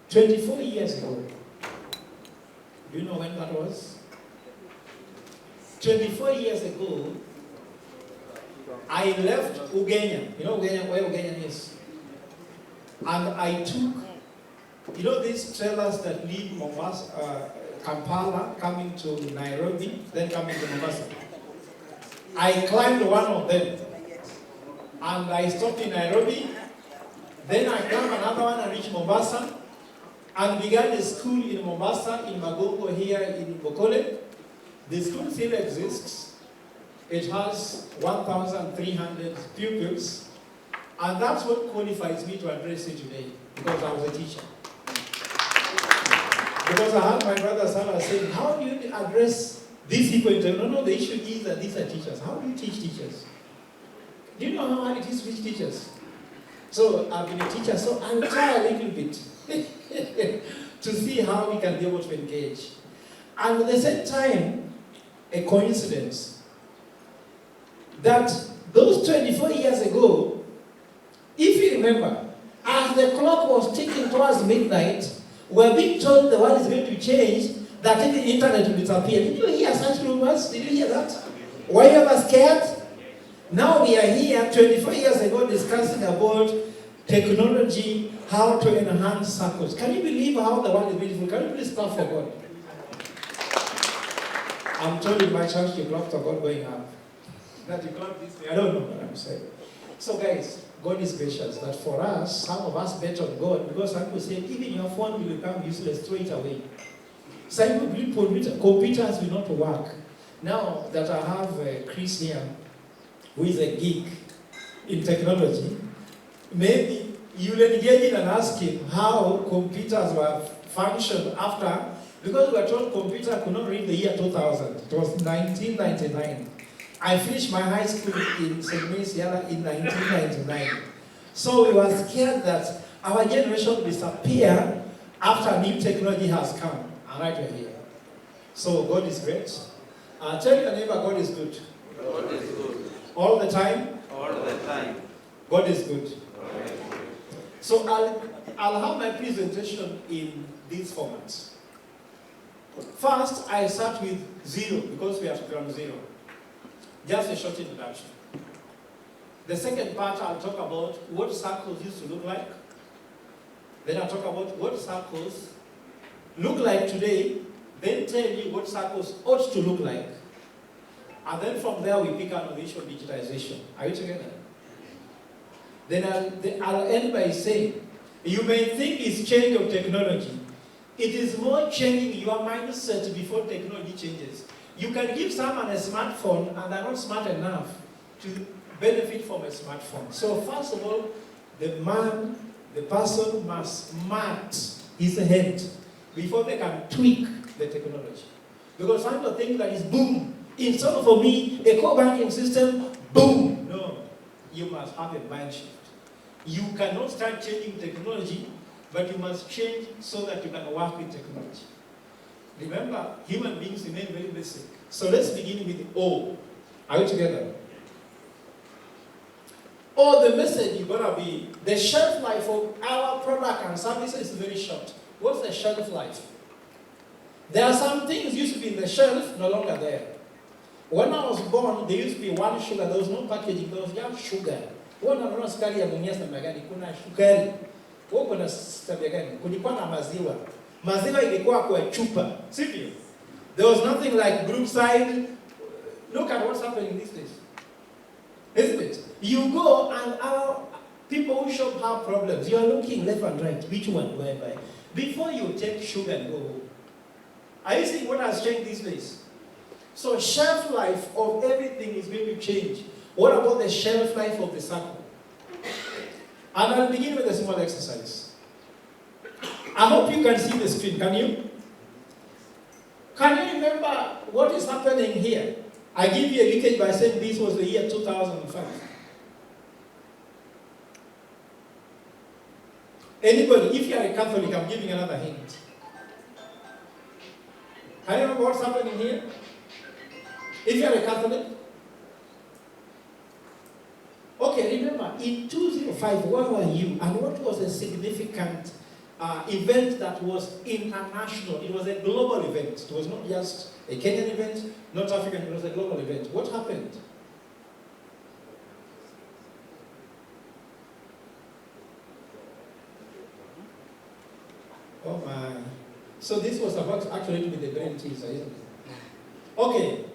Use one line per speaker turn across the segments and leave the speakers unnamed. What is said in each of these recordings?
24 years ago, do you know when that was? 24 years ago, I left Ugenya. You know where Ugenya is? And I took, you know these trailers that leave Mombasa, Kampala, coming to Nairobi, then coming to Mombasa. I climbed one of them, and I stopped in Nairobi. Then I climbed another one and reached Mombasa, and began a school in Mombasa, in Magongo here in Ogola. The school still exists. It has 1,300 pupils, and that's what qualifies me to address you today, because I was a teacher. Because I had my brother Sarah saying, how do you address these people? No, the issue is that these are teachers. How do you teach teachers? Do you know how hard it is to teach teachers? So I've been a teacher, so I'll try a little bit to see how we can be able to engage. And at the same time, a coincidence that those 24 years ago, if you remember, as the clock was ticking towards midnight, we were being told the world is going to change, that the internet will disappear. Did you hear such rumors? Did you hear that? Were you ever scared? Now we are here 24 years ago discussing about technology, how to enhance SACCOs. Can you believe how the world is beautiful? Can you please clap for God? I'm told in my church you clap for God going up. That you clap this way. I don't know what I'm saying. So guys, God is gracious that for us, some of us bet on God, because some people say, even your phone will become useless, throw it away. Some people believe computers will not work. Now that I have Chris here, who is a geek in technology, maybe you will engage in and ask him how computers were functioned after, because we were told computer could not read the year 2000. It was 1999. I finished my high school in St. Mary's Yala in 1999. So we were scared that our generation will disappear after new technology has come. And right here. So God is great. Tell your neighbor, God is good.
God is good.
All the time?
All the time.
God is good. So I'll have my presentation in these formats. First, I start with zero, because we are to ground zero. Just a short introduction. The second part, I'll talk about what SACCOs used to look like. Then I'll talk about what SACCOs look like today, then tell you what SACCOs ought to look like. And then from there, we pick up on the issue of digitization. Are you together? Then I'll end by saying, you may think it's change of technology. It is more changing your mindset before technology changes. You can give someone a smartphone and they're not smart enough to benefit from a smartphone. So first of all, the person must smart his head before they can tweak the technology. Because some people think that is boom. Instead of for me, a core banking system, boom. No, you must have a mind shift. You cannot start changing technology, but you must change so that you can work with technology. Remember, human beings remain very basic. So let's begin with O. Are you together? O, the message is going to be, the shelf life of our product and services is very short. What's the shelf life? There are some things used to be in the shelf, no longer there. When I was born, there used to be one sugar. There was no packaging. There was just sugar. Kuna sukari ya munyasi na magani, kuna sukari. Kuna sukari gani? Kulikuwa na maziwa. Maziwa ilikuwa kwa chupa. Sivyo? There was nothing like Brookside. Look at what's happening these days. Isn't it? You go and our people who shop have problems. You are looking left and right. Which one do I buy? Before you take sugar and go home. Are you seeing what has changed these days? So shelf life of everything is going to change. What about the shelf life of the Sacco? And I'll begin with a small exercise. I hope you can see the screen. Can you? Can you remember what is happening here? I give you a leakage by saying this was the year 2005. Anybody, if you are a Catholic, I'm giving another hint. Can you remember what's happening here? If you are a Catholic? Okay, remember, in 2005, where were you? And what was the significant event that was international. It was a global event. It was not just a Kenyan event, not African, it was a global event. What happened? Oh my. So this was about actually to be the brain teaser, isn't it? Okay.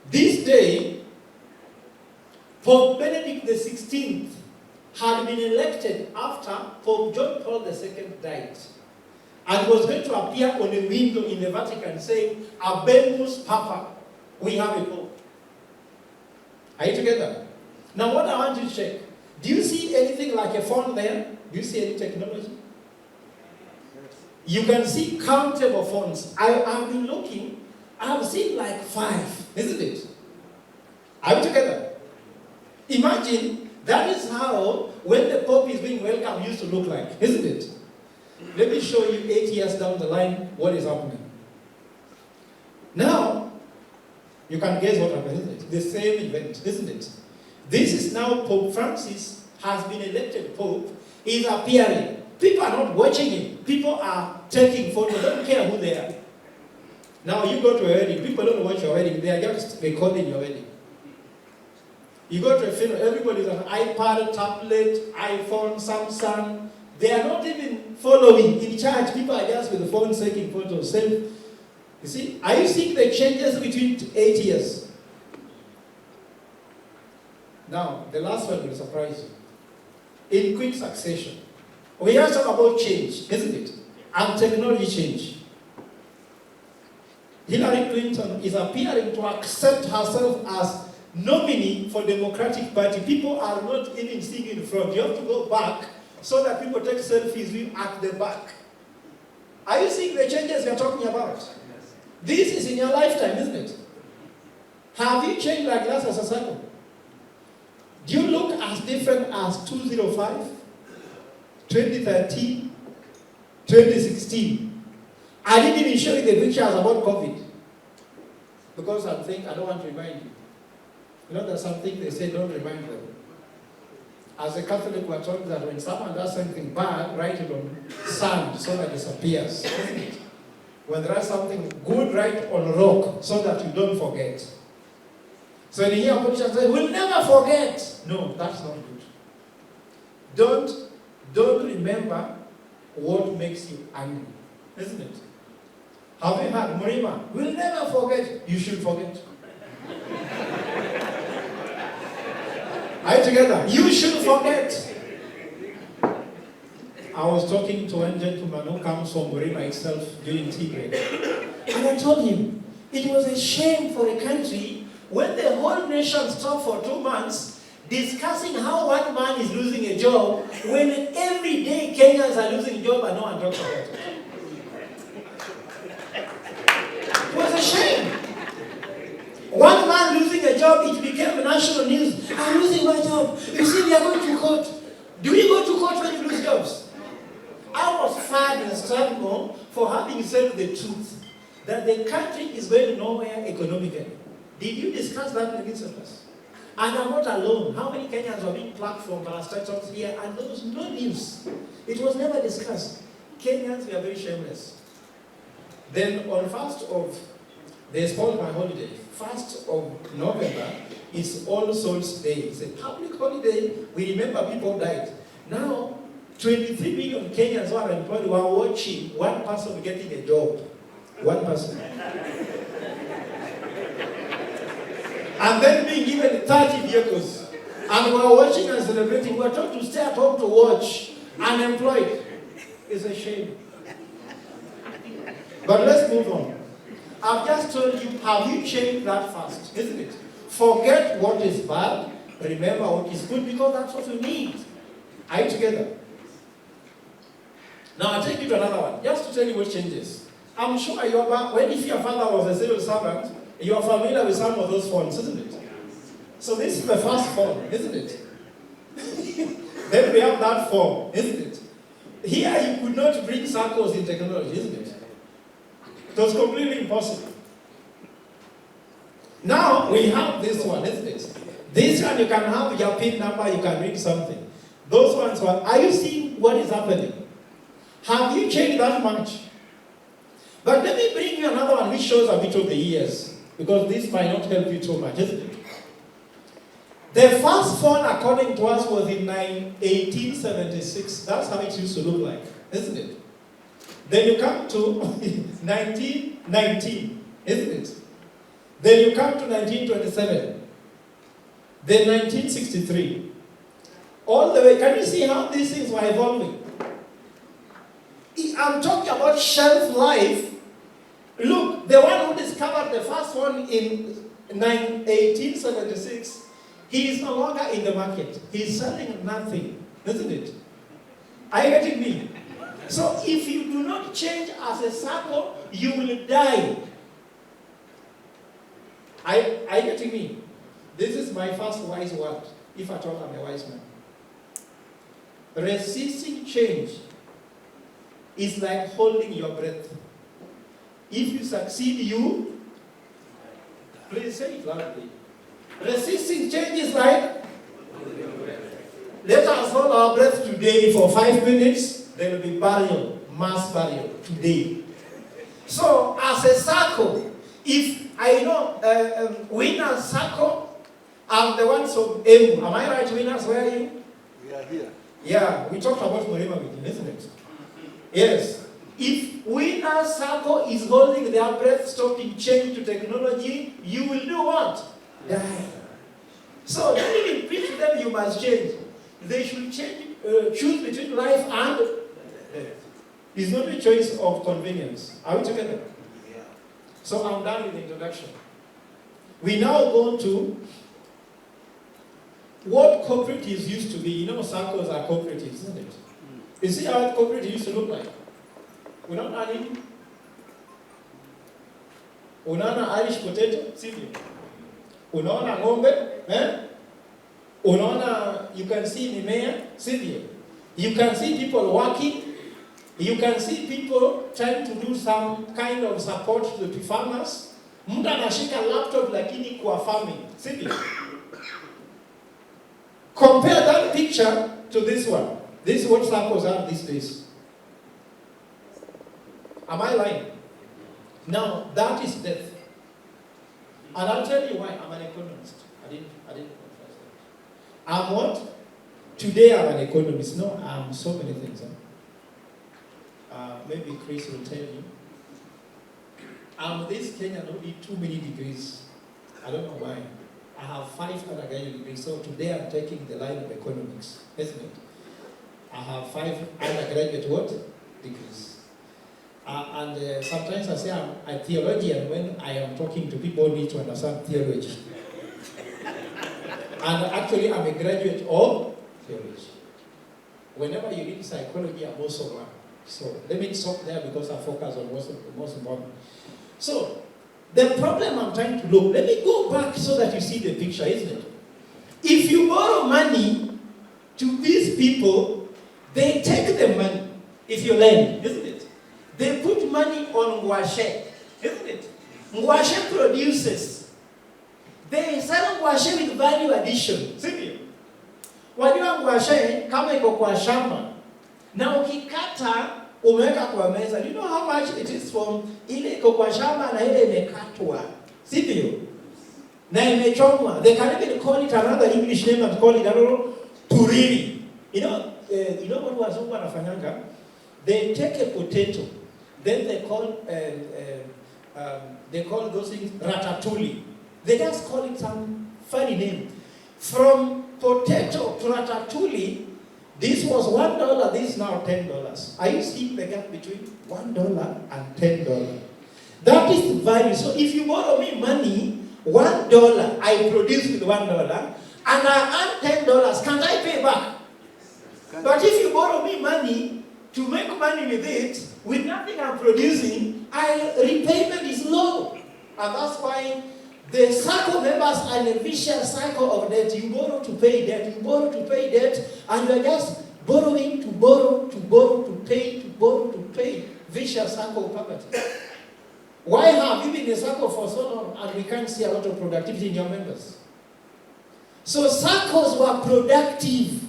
This day, Pope Benedict XVI had been elected after Pope John Paul II died, and was going to appear on a window in the Vatican saying, "Habemus Papa," we have a Pope. Are you together? Now what I want you to check, do you see anything like a phone there? Do you see any technology? You can see countable phones. I've been looking, I've seen like 5, isn't it? Are we together? Imagine, that is how, when the Pope is being welcomed, used to look like, isn't it? Let me show you 8 years down the line what is happening. Now, you can guess what happened, isn't it? The same event, isn't it? This is now Pope Francis has been elected Pope, is appearing. People are not watching him. People are taking photos, don't care who they are. Now you go to a wedding, people don't watch your wedding, they are just recording your wedding. You go to a funeral, everybody's on iPad, tablet, iPhone, Samsung. They are not even following in church. People are just with the phone taking photos. Same. You see, are you seeing the changes between 8 years? Now, the last one will surprise you. In quick succession. We are talking about change, isn't it? And technology change. Hillary Clinton is appearing to accept herself as nominee for Democratic Party. People are not even seeing in front. You have to go back so that people take selfies with at the back. Are you seeing the changes we are talking about? Yes. This is in your lifetime, isn't it? Have you changed like that as a Sacco? Do you look as different as 205? 2013, 2016. I didn't even show you the pictures about COVID. Because I think I don't want to remind you. You know, there's something they say, don't remind them. As a Catholic, we're told that when someone does something bad, write it on sand so that it disappears. When there is something good, write on rock so that you don't forget. So when you hear politicians say, we'll never forget. No, that's not good. Don't remember what makes you angry, isn't it? Have you heard, Murima, we'll never forget. You should forget. Are you together? You should forget. I was talking to one gentleman who comes from Murima itself during tea break. And I told him, it was a shame for a country when the whole nation stopped for 2 months discussing how one man is losing a job when every day Kenyans are losing a job and no one talks about it. It was a shame. One man losing a job, it became national news. I'm losing my job. You see, we are going to court. Do we go to court when you lose jobs? I was fired in Sacco for having said the truth, that the country is going nowhere economically. Did you discuss that in this office? And I'm not alone. How many Kenyans were being plucked from parastatals here and there was no news? It was never discussed. Kenyans were very shameless. Then on 1st of, they spoiled my holiday. 1st of November is All Souls Day. It's a public holiday. We remember people died. Now, 23 million Kenyans who are employed were watching one person getting a job. One person. And then being given 30 vehicles. And we are watching and celebrating. We are told to stay at home to watch. Unemployed. It's a shame. But let's move on. I've just told you, have you changed that fast? Isn't it? Forget what is bad. Remember what is good because that's what you need. Are you together? Now I'll take you to another one. Just to tell you what changes. I'm sure you are, when if your father was a civil servant, you are familiar with some of those phones, isn't it? So this is the first phone, isn't it? Then we have that phone, isn't it? Here you could not bring SACCOs in technology, isn't it? It was completely impossible. Now we have this one, isn't it? This one you can have your PIN number, you can read something. Those ones were, are you seeing what is happening? Have you changed that much? But let me bring you another one which shows a bit of the years, because this might not help you too much, isn't it? The first phone, according to us, was in 1876. That's how it used to look like, isn't it? Then you come to 1919, isn't it? Then you come to 1927. Then 1963. All the way. Can you see how these things were evolving? I'm talking about shelf life. Look, the one who discovered the first one in 1876, he is no longer in the market. He's selling nothing, isn't it? Are you getting me? So if you do not change as a Sacco, you will die. Are you getting me? This is my first wise word, if at all I'm a wise man. Resisting change is like holding your breath. If you succeed, you, please say it loudly. Resisting change is like, let us hold our breath today for 5 minutes, there will be burial, mass burial today. So, as a Sacco, if I know winners Sacco, I'm the ones from Emu. Am I right, winners? Where are you?
We are here.
Yeah, we talked about Morema with you, isn't it? Yes. If winners Sacco is holding their breath, stopping change to technology, you will do what? Die. So don't even preach to them you must change. They should change, choose between life and death. It's not a choice of convenience. Are we together?
Yeah.
So I'm done with the introduction. We now go to what cooperatives used to be. You know, SACCOs are cooperatives, isn't it? You see how a cooperative used to look like? Unaona nini? Unaona Irish potato? Sivyo. Unaona ng'ombe? Unaona, you can see mimea? Sivyo. You can see people working. You can see people trying to do some kind of support to the farmers. Mtu anashika laptop lakini kwa farming. Sivyo. Compare that picture to this one. This is what SACCOs are these days. Am I lying? Now, that is death. And I'll tell you why. I'm an economist. I didn't confess that. I'm what? Today I'm an economist. No, I'm so many things. Maybe Chris will tell you. I'm this Kenyan who did too many degrees. I don't know why. I have 5 undergraduate degrees, so today I'm taking the line of economics, isn't it? I have 5 undergraduate what? Degrees. And sometimes I say I'm a theologian when I am talking to people who need to understand theology. And actually I'm a graduate of theology. Whenever you read psychology, I'm also one. So let me stop there because I focus on what's most important. So, the problem I'm trying to look, let me go back so that you see the picture, isn't it? If you borrow money to these people, they take the money. If you lend, isn't it? They put money on ngwashe, isn't it? Ngwashe produces. They sell ngwashe with value addition. Sivyo? Wajua ngwashe kama iko kwa shamba. Na ukikata umeweka kwa meza. Do you know how much it is from ile iko kwa shamba na ile imekatwa? Sivyo? Na imechomwa. They can even call it another English name and call it, I don't know, turiri. You know what wazungu wanafanyanga? They take a potato, then they call those things ratatouille. They just call it some funny name. From potato to ratatouille, this was $1, this is now $10. Are you seeing the gap between $1 and $10? That is the value. So if you borrow me money, $1, I produce with $1, and I earn $10, can I pay back? But if you borrow me money to make money with it, with nothing I'm producing, repayment is low. And that's why the Sacco members are in a vicious cycle of debt. You borrow to pay debt, you borrow to pay debt, and you are just borrowing to borrow, to borrow, to pay, to borrow, to pay. Vicious cycle of poverty. Why have you been in a Sacco for so long and we can't see a lot of productivity in your members? So Saccos were productive,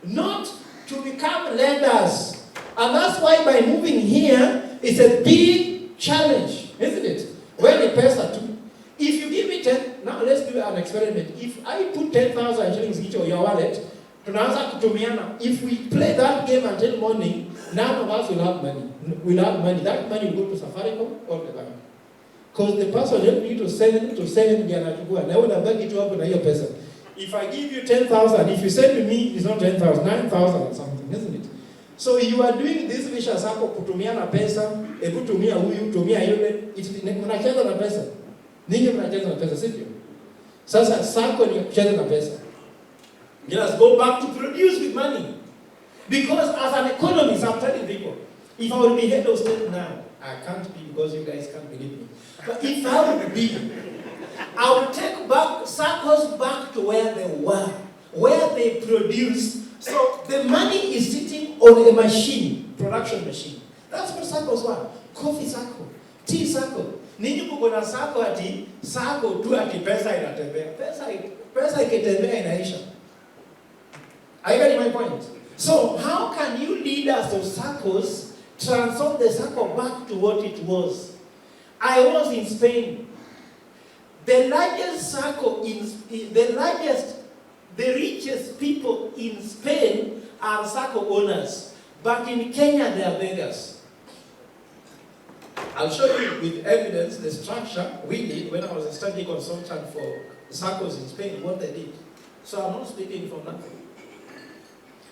not to become lenders. And that's why by moving here, it's a big challenge, isn't it? When the person too. If you give me 10, now let's do an experiment. If I put 10,000 shillings into your wallet, if we play that game until morning, none of us will have money. We'll have money. That money will go to Safaricom or the bank. Because the person helped you to send and I want to back it up on your person. If I give you 10,000, if you send to me, it's not 10,000, 9,000 or something, isn't it? So you are doing this visha sako kutumia na pesa, kutumia huyu, tumia yule, mnacheza na pesa. Ninyi mnacheza na pesa, sivyo? Sasa sako ni kucheza na pesa. You must go back to produce with money. Because as an economist, I'm telling people, if I would be head of state now, I can't be because you guys can't believe me. But if I would be, I would take back SACCOs back to where they were, where they produce. So the money is sitting on a machine, production machine. That's what SACCOs were. Coffee Sacco, tea Sacco. Ninyi mko na Sacco ati Sacco tu ati pesa inatembea. Pesa ikitembea inaisha. Are you getting my point? So how can you leaders of SACCOs transform the Sacco back to what it was? I was in Spain. The largest Sacco the richest people in Spain are Sacco owners. But in Kenya, they are beggars. I'll show you with evidence the structure we did when I was a study consultant for SACCOs in Spain, what they did. So I'm not speaking for nothing.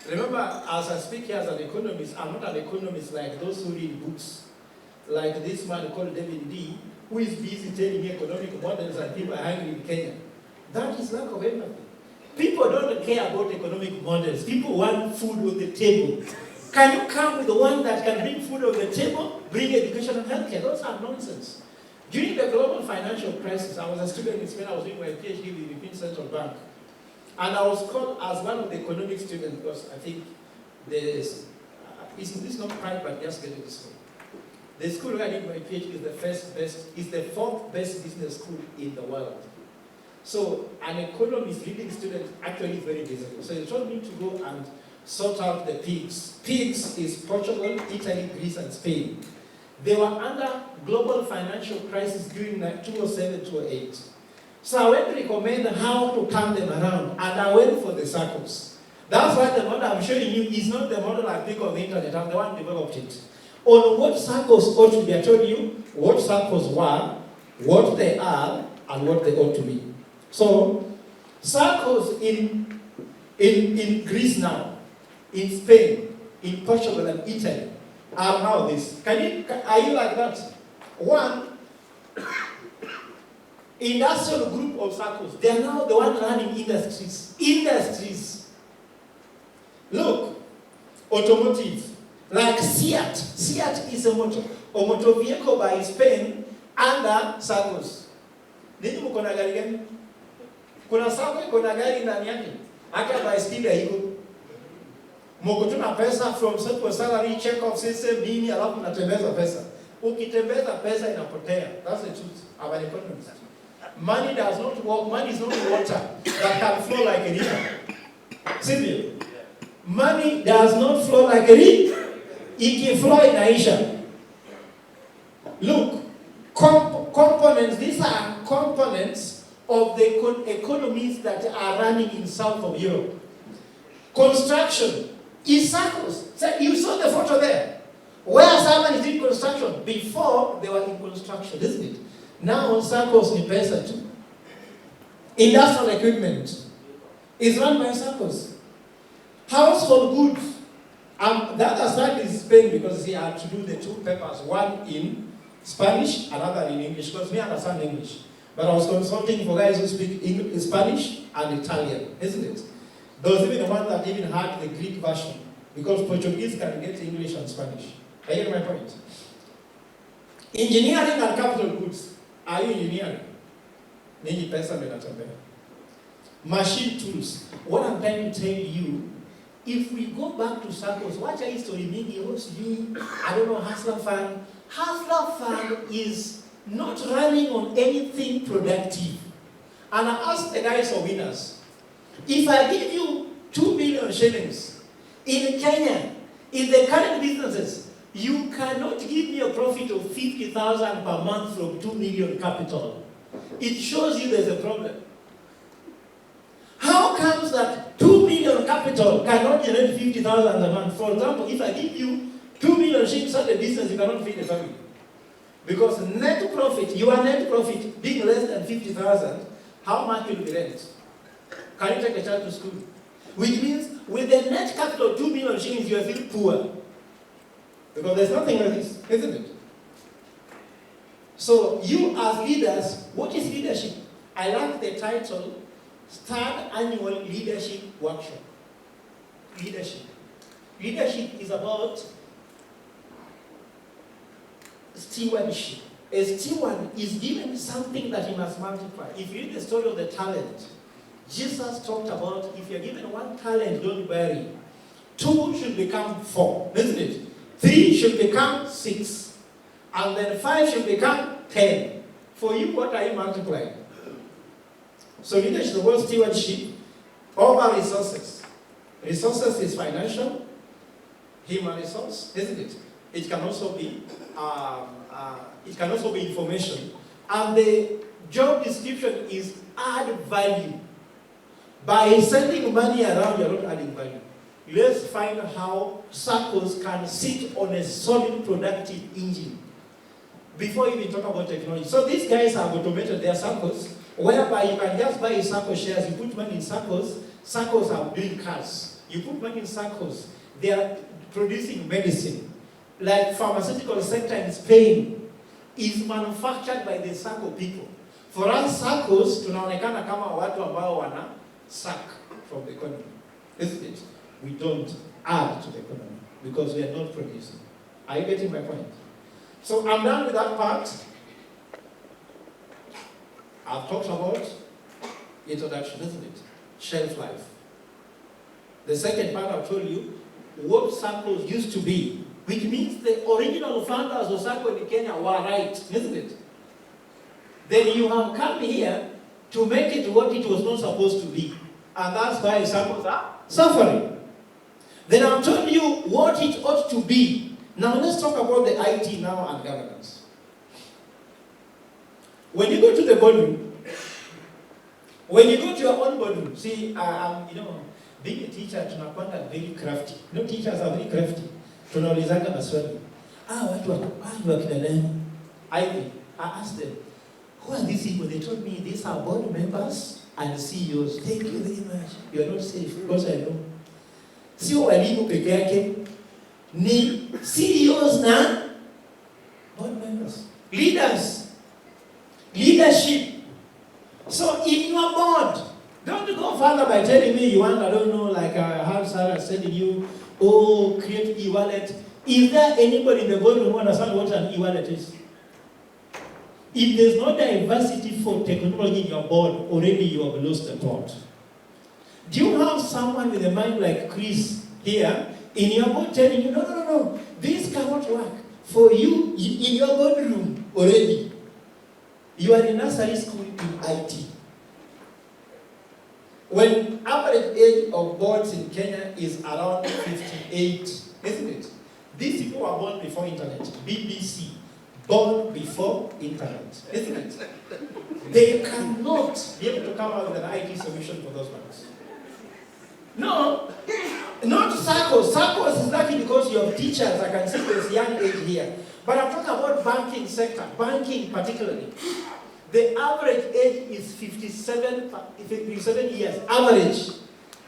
Remember, as I speak here as an economist, I'm not an economist like those who read books. Like this man called David D., who is busy telling me economic models and people are hungry in Kenya. That is lack of empathy. People don't care about economic models. People want food on the table. Can you come with the one that can bring food on the table, bring education and healthcare? Those are nonsense. During the global financial crisis, I was a student in Spain. I was doing my PhD with the European Central Bank. And I was called as one of the economic students because I think this is not private, but just get it this way. The school where I did my PhD is the fourth best business school in the world. So an economist leading student actually is very visible. So they told me to go and sort out the pigs. Pigs is Portugal, Italy, Greece, and Spain. They were under global financial crisis during 2007, 2008. So I went to recommend how to turn them around, and I went for the SACCOs. That's why the model I'm showing you is not the model I pick on the internet. I'm the one who developed it. On what SACCOs ought to be, I told you what SACCOs were, what they are, and what they ought to be. So SACCOs in Greece now, in Spain, in Portugal, and Italy are now this. Are you like that? One, industrial group of SACCOs, they are now the one running industries. Industries. Look, automotive, like Seat. Seat is a motor vehicle by Spain under SACCOs. Nini mko na gari gani? Kuna Sacco iko na gari ndani yake. Hata baiskeli haiko. Mko tuna pesa from simple salary check off system nini alafu mnatembeza pesa. Ukitembeza pesa inapotea. That's the truth. Our economists. Money does not work. Money is not water that can flow like a river. Simple. Money does not flow like a river. It can flow in Aisha. Look, components. These are components of the economies that are running in south of Europe. Construction is SACCOs. So you saw the photo there. Where someone is in construction before they were in construction, isn't it? Now SACCOs ni pesa too. Industrial equipment is run by SACCOs. Household goods. The other side is Spain because he had to do the two papers, one in Spanish, another in English, because we understand English. But I was consulting for guys who speak Spanish and Italian, isn't it? There was even the one that even had the Greek version, because Portuguese can get English and Spanish. Are you getting my point? Engineering and capital goods. Are you engineering? Nini pesa menatembea. Machine tools. What I'm trying to tell you, if we go back to SACCOs, watch a history, I don't know, Hustler Fund. Hustler Fund is not running on anything productive. And I asked the guys or winners, if I give you 2 billion shillings in Kenya, In the current businesses, you cannot give me a profit of 50,000 per month from 2 million capital. It shows you there's a problem. How comes that 2 million capital cannot generate 50,000 a month? For example, if I give you 2 million shillings at a business, you cannot feed the family. Because net profit, your net profit being less than 50,000, how much will be rent? Can you take a child to school? Which means with the net capital of 2 million shillings, you are still poor. Because there's nothing like this, isn't it? So you as leaders, what is leadership? I like the title, Third Annual Leadership Workshop. Leadership. Leadership is about stewardship. A steward is given something that he must multiply. If you read the story of the talent, Jesus talked about if you're given 1 talent, don't bury. 2 should become 4, isn't it? 3 should become 6. And then 5 should become 10. For you, what are you multiplying? So leadership is about stewardship over resources. Resources is financial, human resource, isn't it? It can also be information. And the job description is add value. By sending money around, you're not adding value. Let's find how SACCOs can sit on a solid productive engine before you even talk about technology. So these guys have automated their SACCOs, whereby you can just buy SACCO shares, you put money in SACCOs, SACCOs are doing cars. You put money in SACCOs, they are producing medicine. Like pharmaceutical sector in Spain is manufactured by the SACCO people. For us SACCOs, tunaonekana kama watu ambao wana suck from the economy, isn't it? We don't add to the economy because we are not producing. Are you getting my point? So I'm done with that part. I've talked about introduction, isn't it? Shelf life. The second part I've told you what SACCOs used to be, which means the original founders of Sacco in Kenya were right, isn't it? Then you have come here to make it what it was not supposed to be. And that's why SACCOs are suffering. Then I've told you what it ought to be. Now let's talk about the IT now and governance. When you go to the boardroom, when you go to your own boardroom, see, being a teacher, tunakwanga very crafty. No, teachers are very crafty. Tunaulizanga maswali. Watu wakina nani? I asked them, who are these people? They told me these are board members and CEOs. Thank you very much. You are not safe, because I know. Sio walimu peke yake, ni CEOs na board members. Leaders. Leadership. So in your board, don't go further by telling me you want, I don't know, like I heard Sarah telling you, create e-wallet. Is there anybody in the boardroom who understands what an e-wallet is? If there's no diversity for technology in your board, already you have lost the plot. Do you have someone with a mind like Chris here in your board telling you, no, this cannot work for you in your boardroom already? You are in nursery school in IT. When average age of boards in Kenya is around 58, isn't it? These people were born before internet. BBC, born before internet, isn't it? They cannot be able to come out with an IT solution for those ones. No, not SACCOs. SACCOs is lucky because you have teachers. I can see this young age here. But I'm talking about banking sector, banking particularly. The average age is 57 years, average.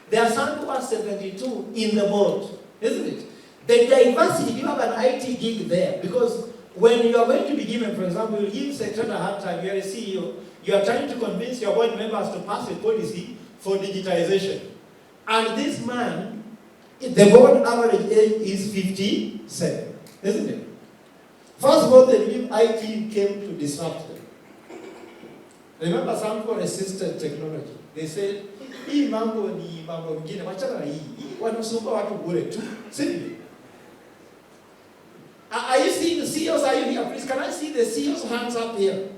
There are some who are 72 in the board, isn't it? The diversity, you have an IT gig there, because when you are going to be given, for example, you give secretary a hard time, you are a CEO, you are trying to convince your board members to pass a policy for digitization. And this man, the board average age is 57, isn't it? First of all, the new IT came to disrupt them. Remember, some people resisted technology. They said, hii mambo ni mambo mengine, wachana na hii wanasumba watu bure tu. Simply. Are you seeing the CEOs? Are you here? Please, can I see the CEOs' hands up here?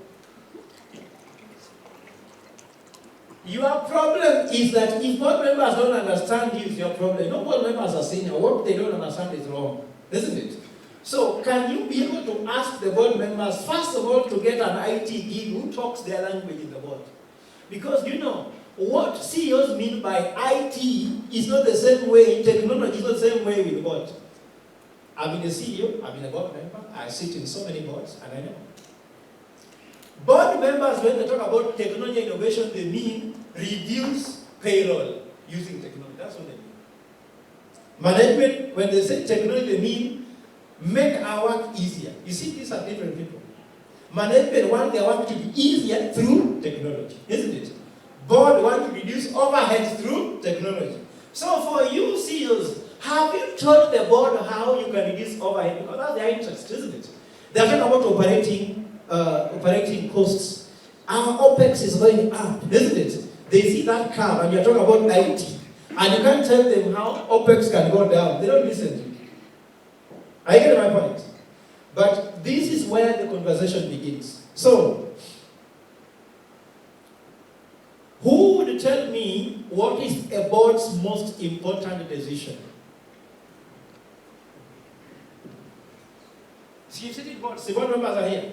Your problem is that if board members don't understand you, it's your problem. No board members are senior. What they don't understand is wrong, isn't it? So can you be able to ask the board members, first of all, to get an IT gig who talks their language in the board? Because you know, what CEOs mean by IT is not the same way, technology is not the same way with the board. I've been a CEO, I've been a board member, I sit in so many boards, and I know. Board members, when they talk about technology innovation, they mean reduce payroll using technology. That's what they mean. Management, when they say technology, they mean make our work easier. You see, these are different people. Management want their work to be easier through technology, isn't it? Board want to reduce overheads through technology. So for you CEOs, have you told the board how you can reduce overhead? Because that's their interest, isn't it? They're talking about operating costs. Our OPEX is going up, isn't it? They see that curve and you're talking about IT. And you can't tell them how OPEX can go down. They don't listen to you. I get my point. But this is where the conversation begins. So, who would tell me what is a board's most important decision? See, sitting boards, the board members are here.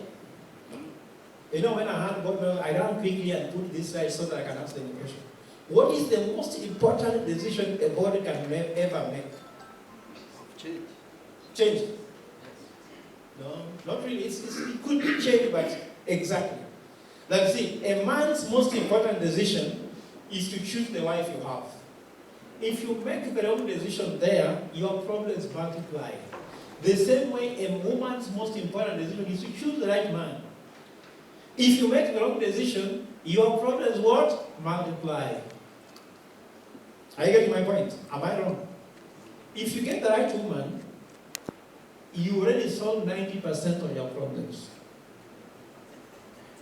You know, when I had board members, I ran quickly and put this slide so that I can answer the question. What is the most important decision a board can ever make?
Change.
Change. No, not really. It could be changed, but exactly. Like, see, a man's most important decision is to choose the wife you have. If you make the wrong decision there, your problems multiply. The same way a woman's most important decision is to choose the right man. If you make the wrong decision, your problems what? Multiply. Are you getting my point? Am I wrong? If you get the right woman, you already solve 90% of your problems.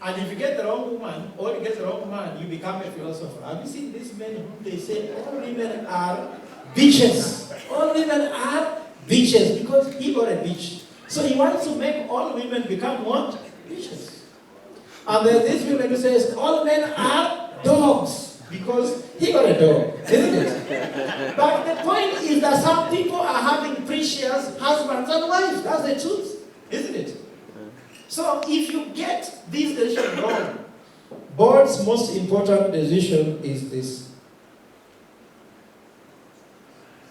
And if you get the wrong woman, or you get the wrong man, you become a philosopher. Have you seen these men who they say all women are bitches? All women are bitches because he got a bitch. So he wants to make all women become what? Bitches. And then this woman who says all men are dogs because he got a dog, isn't it? But the point is that some people are having precious husbands and wives. That's the truth, isn't it? So if you get this decision wrong, board's most important decision is this.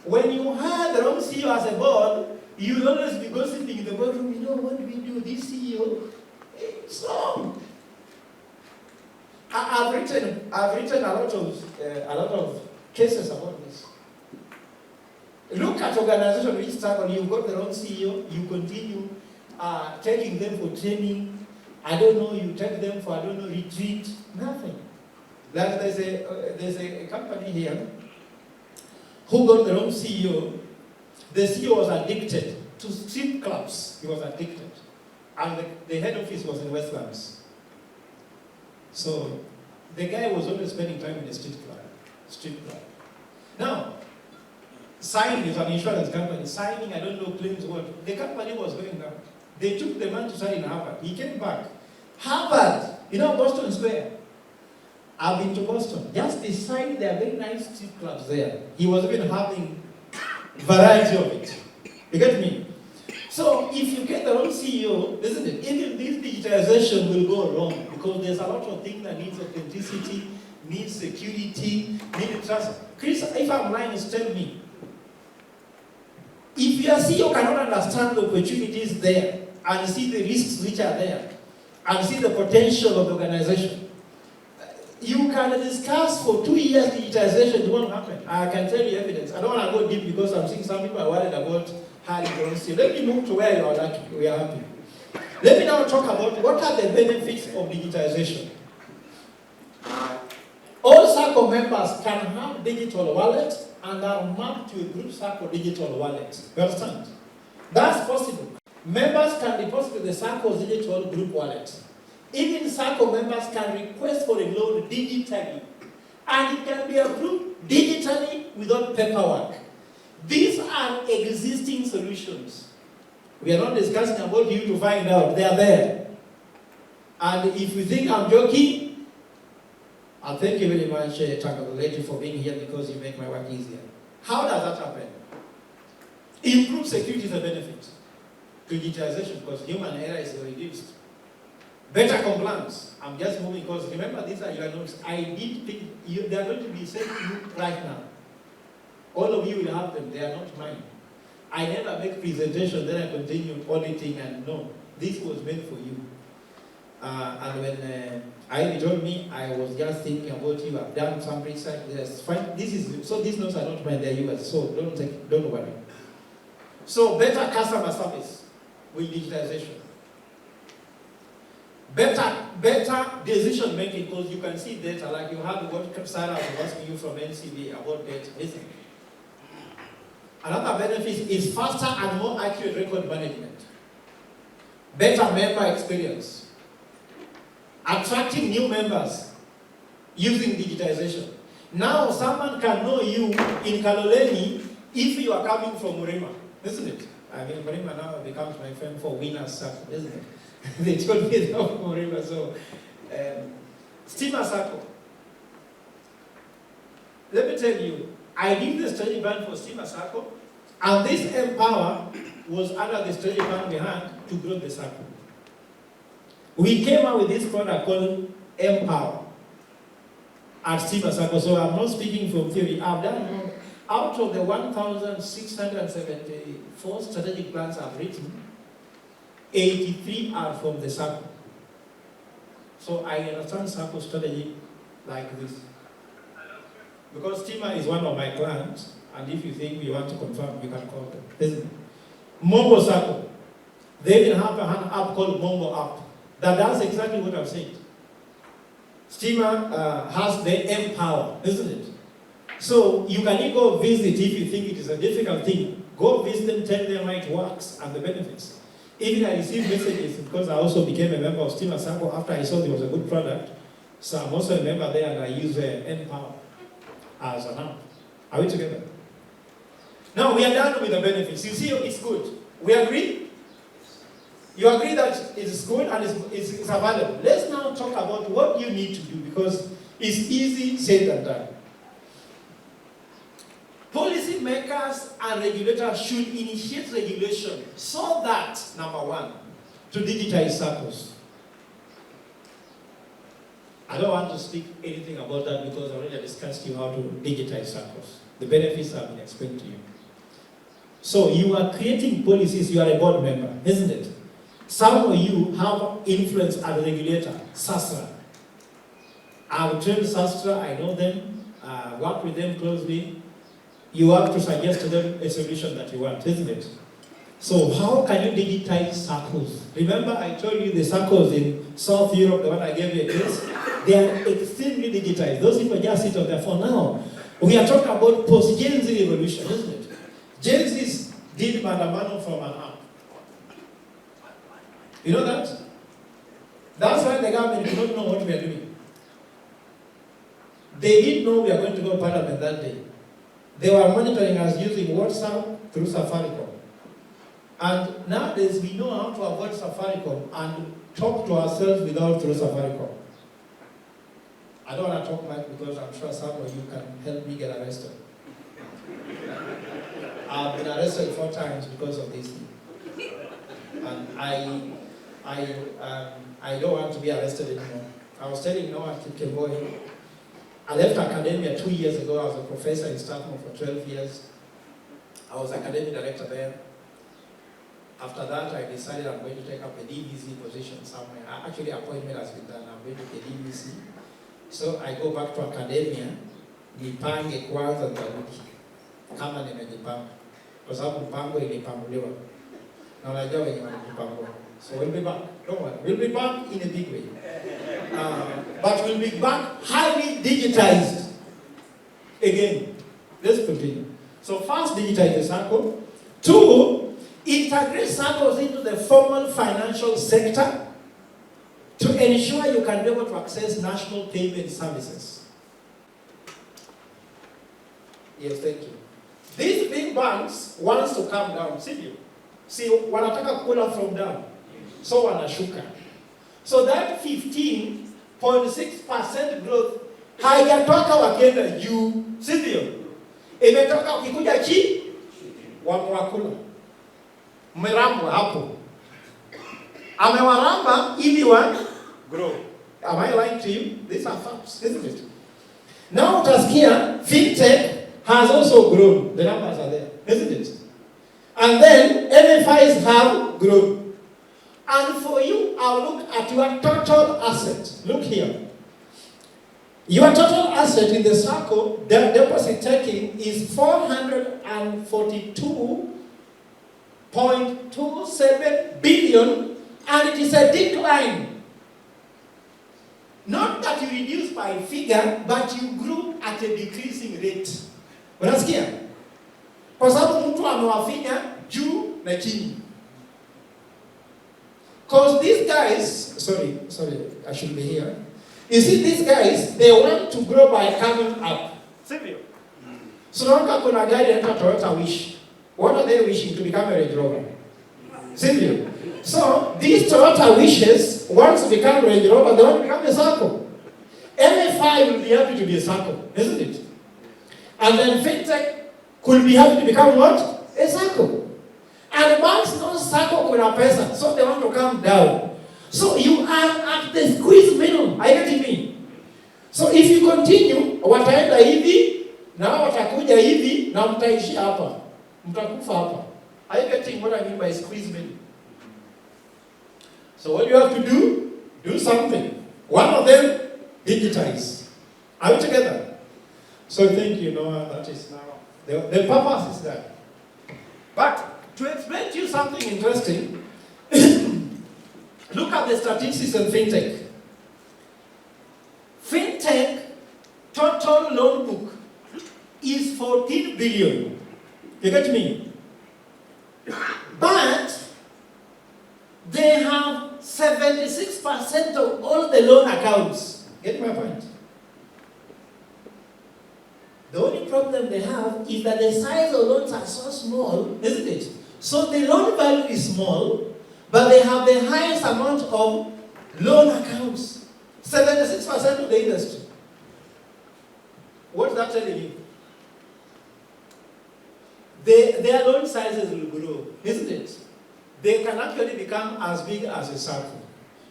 When you hire the wrong CEO as a board, you'll always be gossiping in the boardroom. You know what do we do? This CEO, it's wrong. I've written a lot of cases about this. Look at organization which struggle. You've got the wrong CEO. You continue taking them for training. I don't know. You take them for retreat. Nothing. There's a company here who got the wrong CEO. The CEO was addicted to strip clubs. He was addicted, and the head office was in Westlands. So the guy was always spending time in the street club. Now, signing is an insurance company. Signing, I don't know, claims what. The company was going down. They took the man to sign in Harvard. He came back. Harvard, Boston Square. I've been to Boston. Just beside there, very nice street clubs there. He was even having variety of it. You get me? So if you get the wrong CEO, isn't it? Even this digitization will go wrong because there's a lot of things that needs authenticity, needs security, needs trust. Chris, if I'm lying, tell me. If your CEO cannot understand the opportunities there and see the risks which are there and see the potential of the organization, you can discuss for 2 years digitization, it won't happen. I can tell you evidence. I don't want to go deep because I'm seeing some people are worried about let me move to where you are lucky, we are happy. Let me now talk about what are the benefits of digitization. All Sacco members can have digital wallets and are mapped to a group Sacco digital wallet. You understand? That's possible. Members can deposit to the Sacco's digital group wallet. Even Sacco members can request for a loan digitally. And it can be approved digitally without paperwork. These are existing solutions. We are not discussing about you to find out. They are there. And if you think I'm joking, thank you very much, Tagaloleti, for being here because you make my work easier. How does that happen? Improved security is a benefit. Digitization, because human error is reduced. Better compliance. I'm just moving because remember these are your notes. I did think they are going to be sent to you right now. All of you will have them. They are not mine. I never make presentation, then I continue auditing and no, this was meant for you. And when Ivy told me, I was just thinking about you. I've done some research. Yes, fine. So these notes are not mine. They're yours. So don't worry. So better customer service with digitization. Better decision making because you can see data like you have what Sarah was asking you from NCB about data. Listen. Another benefit is faster and more accurate record management. Better member experience. Attracting new members using digitization. Now someone can know you in Kaloleni if you are coming from Murima, isn't it? I mean, Murima now becomes my friend for winners, Sacco, isn't it? They told me they're from Murima, so Sacco. Let me tell you, I did the study plan for Sacco, and this Empower was under the study plan we had to grow the Sacco. We came out with this product called Empower at Sacco. So I'm not speaking from theory. I've done out of the 1,674 strategic plans I've written, 83 are from the Sacco. So I understand Sacco strategy like this. Because Stima is one of my clients, and if you think you want to confirm, you can call them. Listen. Mongo Sacco. They even have an app called Mongo app that does exactly what I've said. Stima has the Empower, isn't it? So you can go visit if you think it is a difficult thing. Go visit them, tell them how it works and the benefits. Even I received messages because I also became a member of Stima Sacco after I saw there was a good product. So I'm also a member there and I use Empower as an app. Are we together? Now we are done with the benefits. You see, it's good. We agree? You agree that it's good and it's available. Let's now talk about what you need to do because it's easy said than done. Policy makers and regulators should initiate regulation so that, number one, to digitize SACCOs. I don't want to speak anything about that because I already discussed you how to digitize SACCOs. The benefits have been explained to you. So you are creating policies, you are a board member, isn't it? Some of you have influence as a regulator, SASTRA. I've trained SASTRA, I know them, work with them closely. You have to suggest to them a solution that you want, isn't it? So how can you digitize SACCOs? Remember I told you the SACCOs in South Europe, the one I gave you a case, they are extremely digitized. Those people just sit on their phone now. We are talking about post-Gen Z revolution, isn't it? Gen Z did Mandamano from an app. You know that? That's why the government did not know what we are doing. They didn't know we are going to go to Parliament that day. They were monitoring us using WhatsApp through Safaricom. And nowadays we know how to avoid Safaricom and talk to ourselves without through Safaricom. I don't want to talk much because I'm sure some of you can help me get arrested. I've been arrested 4 times because of this thing. And I don't want to be arrested anymore. I was telling Noah Kikeboy, I left academia 2 years ago. I was a professor in Stockholm for 12 years. I was academic director there. After that, I decided I'm going to take up a DVC position somewhere. Actually, appointment has been done. I'm going to get DVC. So I go back to academia. Nipange kwanza ndarudi. Kama nimejipanga. Kwa sababu mpango ilipanguliwa. Na unajua wenye wanajipanga. So we'll be back. Don't worry. We'll be back in a big way. But we'll be back highly digitized. Again, let's continue. So first, digitize the SACCO. 2, integrate SACCOs into the formal financial sector to ensure you can be able to access national payment services. Yes, thank you. These big banks want to come down. See, wanataka kula from down. So wanashuka. So that 15.6% growth Haijatoka wakienda juu, sivyo? Imetoka ukikuja chini, wamewakula. Mmerambwa hapo. Amewaramba ili wa grow. Am I lying to you? These are facts, isn't it? Now utasikia, fintech has also grown. The numbers are there, isn't it? And then MFIs have grown. And for you, I'll look at your total asset. Look here. Your total asset in the Sacco, the deposit taking is 442.27 billion, and it is a decline. Not that you reduce by figure, but you grew at a decreasing rate. Unasikia? Kwa sababu mtu amewafinya juu na chini. Because these guys, sorry, I should be here. You see, these guys, they want to grow by coming up. Sivyo? So naona kuna gari hata Toyota Wish. What are they wishing? To become a Range Rover. Sivyo? So these Toyota Wishes, once to become Range Rover, they want to become a Sacco. MFI will be happy to be a Sacco, isn't it? And then fintech could be happy to become what? A Sacco. And banks know Sacco kuna pesa, so they want to come down. So you are at the squeeze middle. Are you getting me? So if you continue, wataenda hivi, na watakuja hivi, na mtaishi hapa. Mtakufa hapa. Are you getting what I mean by squeeze middle? So what you have to do something. One of them, digitize. Are we together? So thank you, Noah. That is now, the purpose is that. But to explain to you something interesting, look at the statistics of fintech. Fintech total loan book is 14 billion. You get me? But they have 76% of all the loan accounts. Get my point? The only problem they have is that the size of loans are so small, isn't it? So the loan value is small, but they have the highest amount of loan accounts. 76% of the industry. What's that telling you? Their loan sizes will grow, isn't it? They can actually become as big as a Sacco.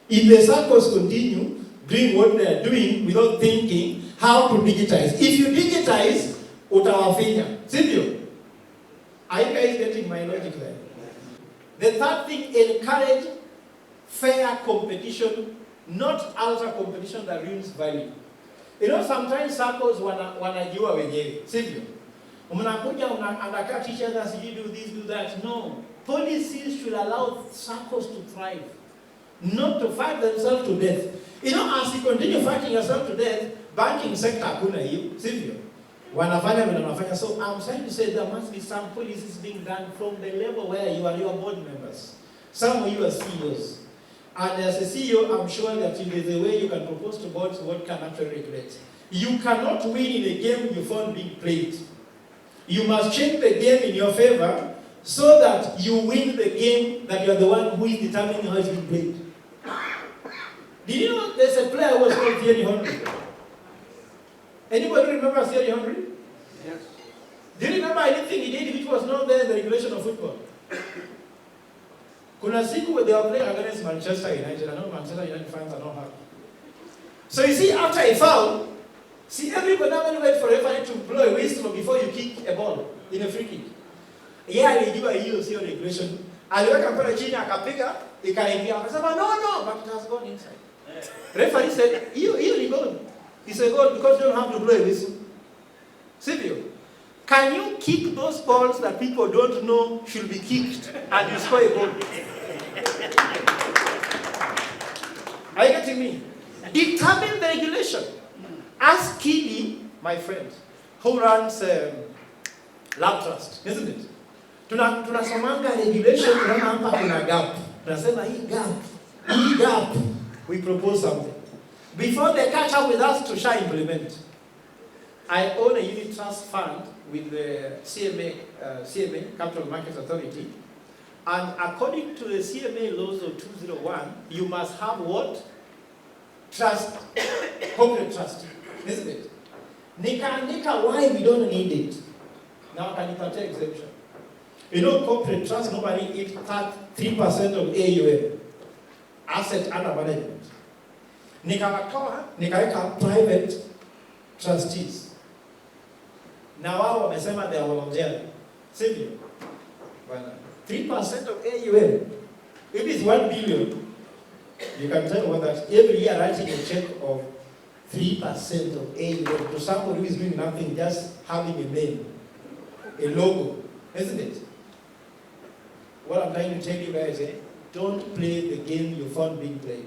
If the Saccos continue doing what they are doing without thinking how to digitize. If you digitize, utawafinya. Sivyo? Are you guys getting my logic there? The third thing, encourage fair competition, not ultra competition that ruins value. You know, sometimes Saccos wanajua wenyewe. Sivyo? Mnakuja anakaa teach others, you do this, do that. No. Policies should allow Saccos to thrive, not to fight themselves to death. You know, as you continue fighting yourself to death, banking sector hakuna hiyo, sivyo? Wanafanya vile wanafanya. So I'm trying to say there must be some policies being done from the level where you are your board members. Some of you are CEOs. And as a CEO, I'm sure that there is a way you can propose to boards what can actually regulate. You cannot win in a game you found being played. You must change the game in your favor so that you win the game that you are the one who is determining how it's being played. Did you know there's a player who was called Thierry Henry? Anybody remember Thierry Henry?
Yes.
Do you remember anything he did which was not there in the regulation of football? Kuna siku where they were playing against Manchester United. I know Manchester United fans are not happy. So you see, after a foul, see everybody now wait for a referee to blow a whistle before you kick a ball in a free kick. Yeah, alijua hiyo sio regulation. Aliweka mpira chini akapiga, ikaingia. Akasema no, but it has gone inside. Referee said, you ni goal. It's a goal because you don't have to blow a whistle. Sivyo? Can you kick those balls that people don't know should be kicked and you score a goal? Are you getting me? Determine the regulation. Ask Kili, my friend, who runs Lab Trust, isn't it? Tunasomanga regulation, tunaona hapa kuna gap. Tunasema hii gap. We propose something. Before they catch up with us to shall implement. I own a unit trust fund with the CMA, Capital Markets Authority. And according to the CMA laws of 201, you must have what? Trust, corporate trust. isn't it? Nikaandika why we don't need it. Now can you take exemption? You know, corporate trust normally eat 3% of AUM, asset under management. Nikaweka private trustees. Now wao wamesema they are voluntary. Sivyo? 3% of AUM. If it's 1 billion, you can tell what that every year writing a check of 3% of AUM to somebody who is doing nothing, just having a name, a logo, isn't it? What I'm trying to tell you guys is, don't play the game you found being played.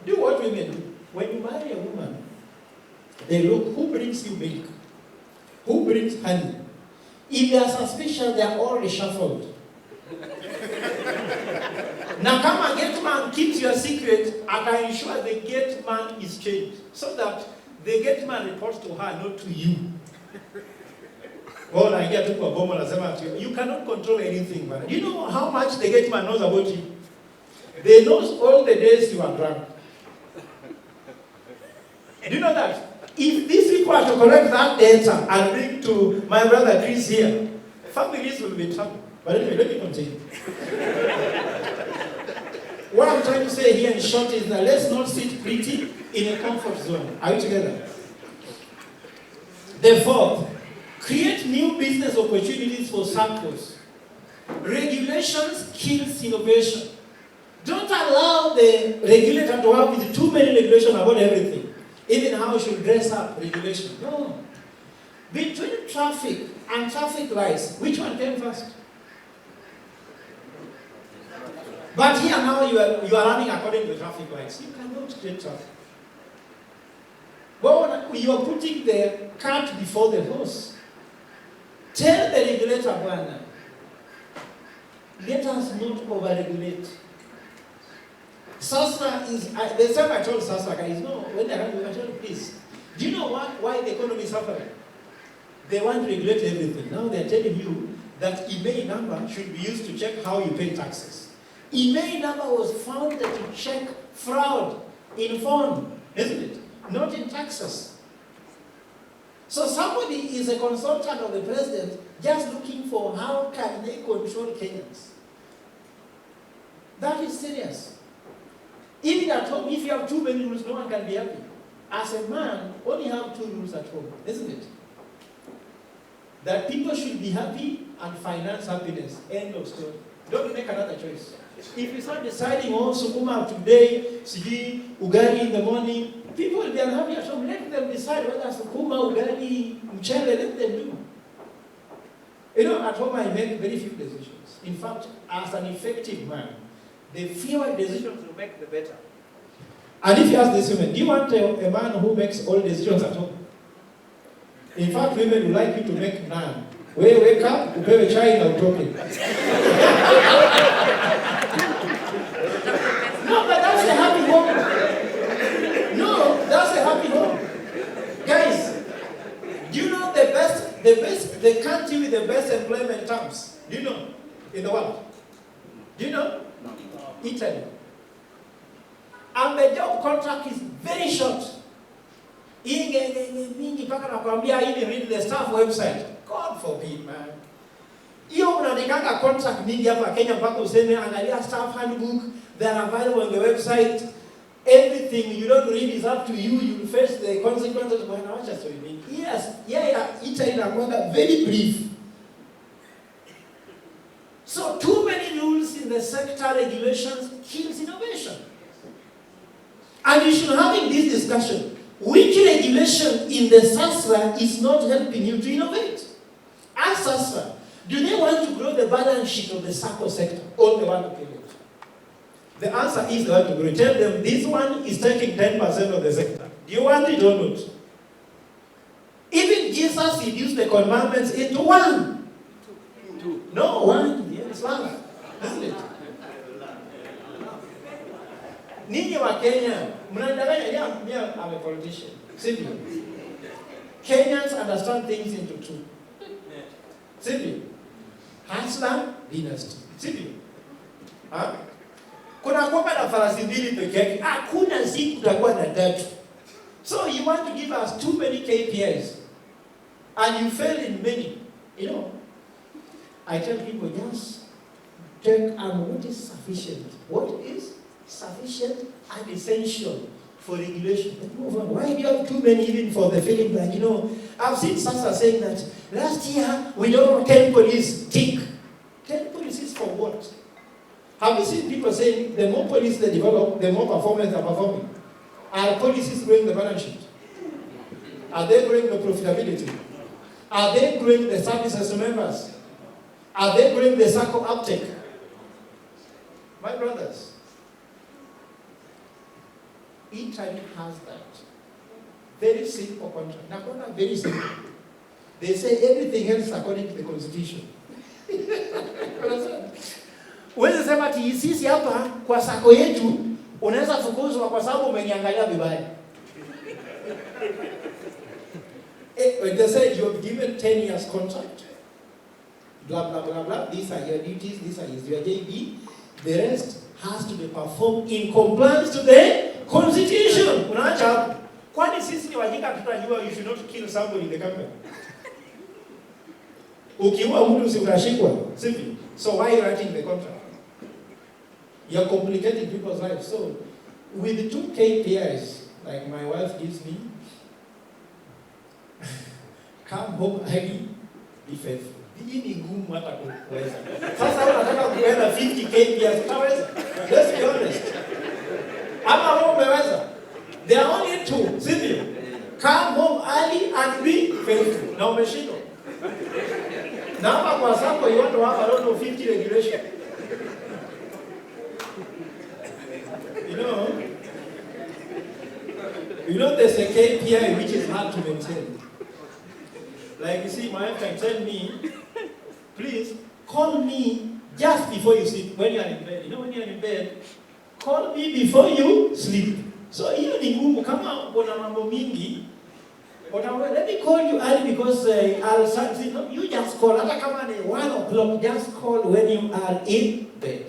Do what women do. When you marry a woman, they look who brings you milk, who brings honey. If they are suspicious, they are all reshuffled. Now come and get man keeps your secret, I can ensure the gate man is changed so that the gate man reports to her, not to you. Oh, I get to you cannot control anything, man. Do you know how much the gate man knows about you? They know all the days you are drunk. Do you know that? If these people are to collect that data and bring to my brother Chris here, families will be in trouble. But anyway, let me continue. What I'm trying to say here in short is that let's not sit pretty in a comfort zone. Are we together? The fourth, create new business opportunities for SACCOs. Regulations kills innovation. Don't allow the regulator to have with too many regulations about everything. Even how you should dress up, regulation. No. Between traffic and traffic lights, which one came first? But here now you are running according to traffic lights. You cannot create traffic. Well, you are putting the cart before the horse. Tell the regulator, Bwana, let us not over-regulate. SASRA is, the time I told SASRA guys, no, when I told you, please, do you know why the economy is suffering? They want to regulate everything. Now they are telling you that email number should be used to check how you pay taxes. Email number was founded to check fraud in phone, isn't it? Not in taxes. So somebody is a consultant of the president just looking for how can they control Kenyans. That is serious. Even at home, if you have too many rules, no one can be happy. As a man, only have 2 rules at home, isn't it? That people should be happy and finance happiness. End of story. Don't make another choice. If you start deciding, oh, sukuma today, siji, ugali in the morning, people will be unhappy at home. Let them decide whether sukuma, ugali, mchele, let them do. You know, at home I make very few decisions. In fact, as an effective man, the fewer decisions you make, the better. And if you ask this woman, do you want a man who makes all decisions at home? In fact, women would like you to make none. Wake up, upewe chai na utoke. No, but that's a happy home. No, that's a happy home. Guys, do you know the country with the best employment terms? Do you know? In the world? Do you know? Italy. And the job contract is very short. Mingi paka nakwambia ili read the staff website. God forbid, man. Hiyo unaandikanga contract mingi hapa Kenya mpaka useme angalia staff handbook, they are available on the website. Everything you don't read is up to you. You face the consequences. Yes, Italy inakuwa very brief. So too many rules in the sector regulations kills innovation. And you should having this discussion. Which regulation in the SASRA is not helping you to innovate? Ask SASRA, do they want to grow the balance sheet of the Sacco sector or they want to kill it? The answer is they want to grow. Tell them this one is taking 10% of the sector. Do you want it or not? Even Jesus reduced the commandments into 1. 2. No, 1. Yes, 1. Isn't it? Ninyi wa Kenya, mnadanganya I'm a politician. Simply. Kenyans understand things into 2. Simply. Hustler, dynasty. Simply. Kuna kwamba na farasi mbili peke yake, hakuna siku utakuwa na 3. So you want to give us too many KPIs, and you fail in many. You know, I tell people, just take what is sufficient. What is sufficient and essential for regulation? Why do you have too many even for the feeling like, I've seen SACCO saying that last year we don't have 10 police, tick. 10 policies for what? Have you seen people saying the more police they develop, the more performance they're performing? Are policies growing the balance sheet? Are they growing the profitability? Are they growing the services to members? Are they growing the Sacco uptake? My brothers, Italy has that. Very simple contract. Now, very simple. They say everything else according to the constitution. Wewe sema sisi hapa kwa Sacco yetu unaweza fukuzwa kwa sababu umeniangalia vibaya. They said you have given 10 years contract. Blah, blah, blah, blah. These are your duties, these are your JB. The rest has to be performed in compliance to the constitution. Unaacha hapo. Kwani sisi ni wajinga tutajua you should not kill somebody in the company. Ukiua mtu si unashikwa, sivyo? So why are you writing the contract? You're complicating people's lives. So with the 2 KPIs, like my wife gives me, come home early, be faithful. Hii ni ngumu hata kuweza. Sasa unataka kuenda 50 KPIs, utaweza? Let's be honest. Ama wewe umeweza? There are only 2, sivyo? Come home early and be faithful. Na umeshindwa. Na hapa kwa Sacco you want to have a lot of 50 regulation. You know there's a KPI which is hard to maintain. Like you see, my wife can tell me, please call me just before you sleep, when you are in bed. You know when you are in bed, call me before you sleep. So hiyo ni ngumu kama una mambo mingi. But let me call you early because I'll start. No, you just call. Hata kama ni 1 o'clock, just call when you are in bed.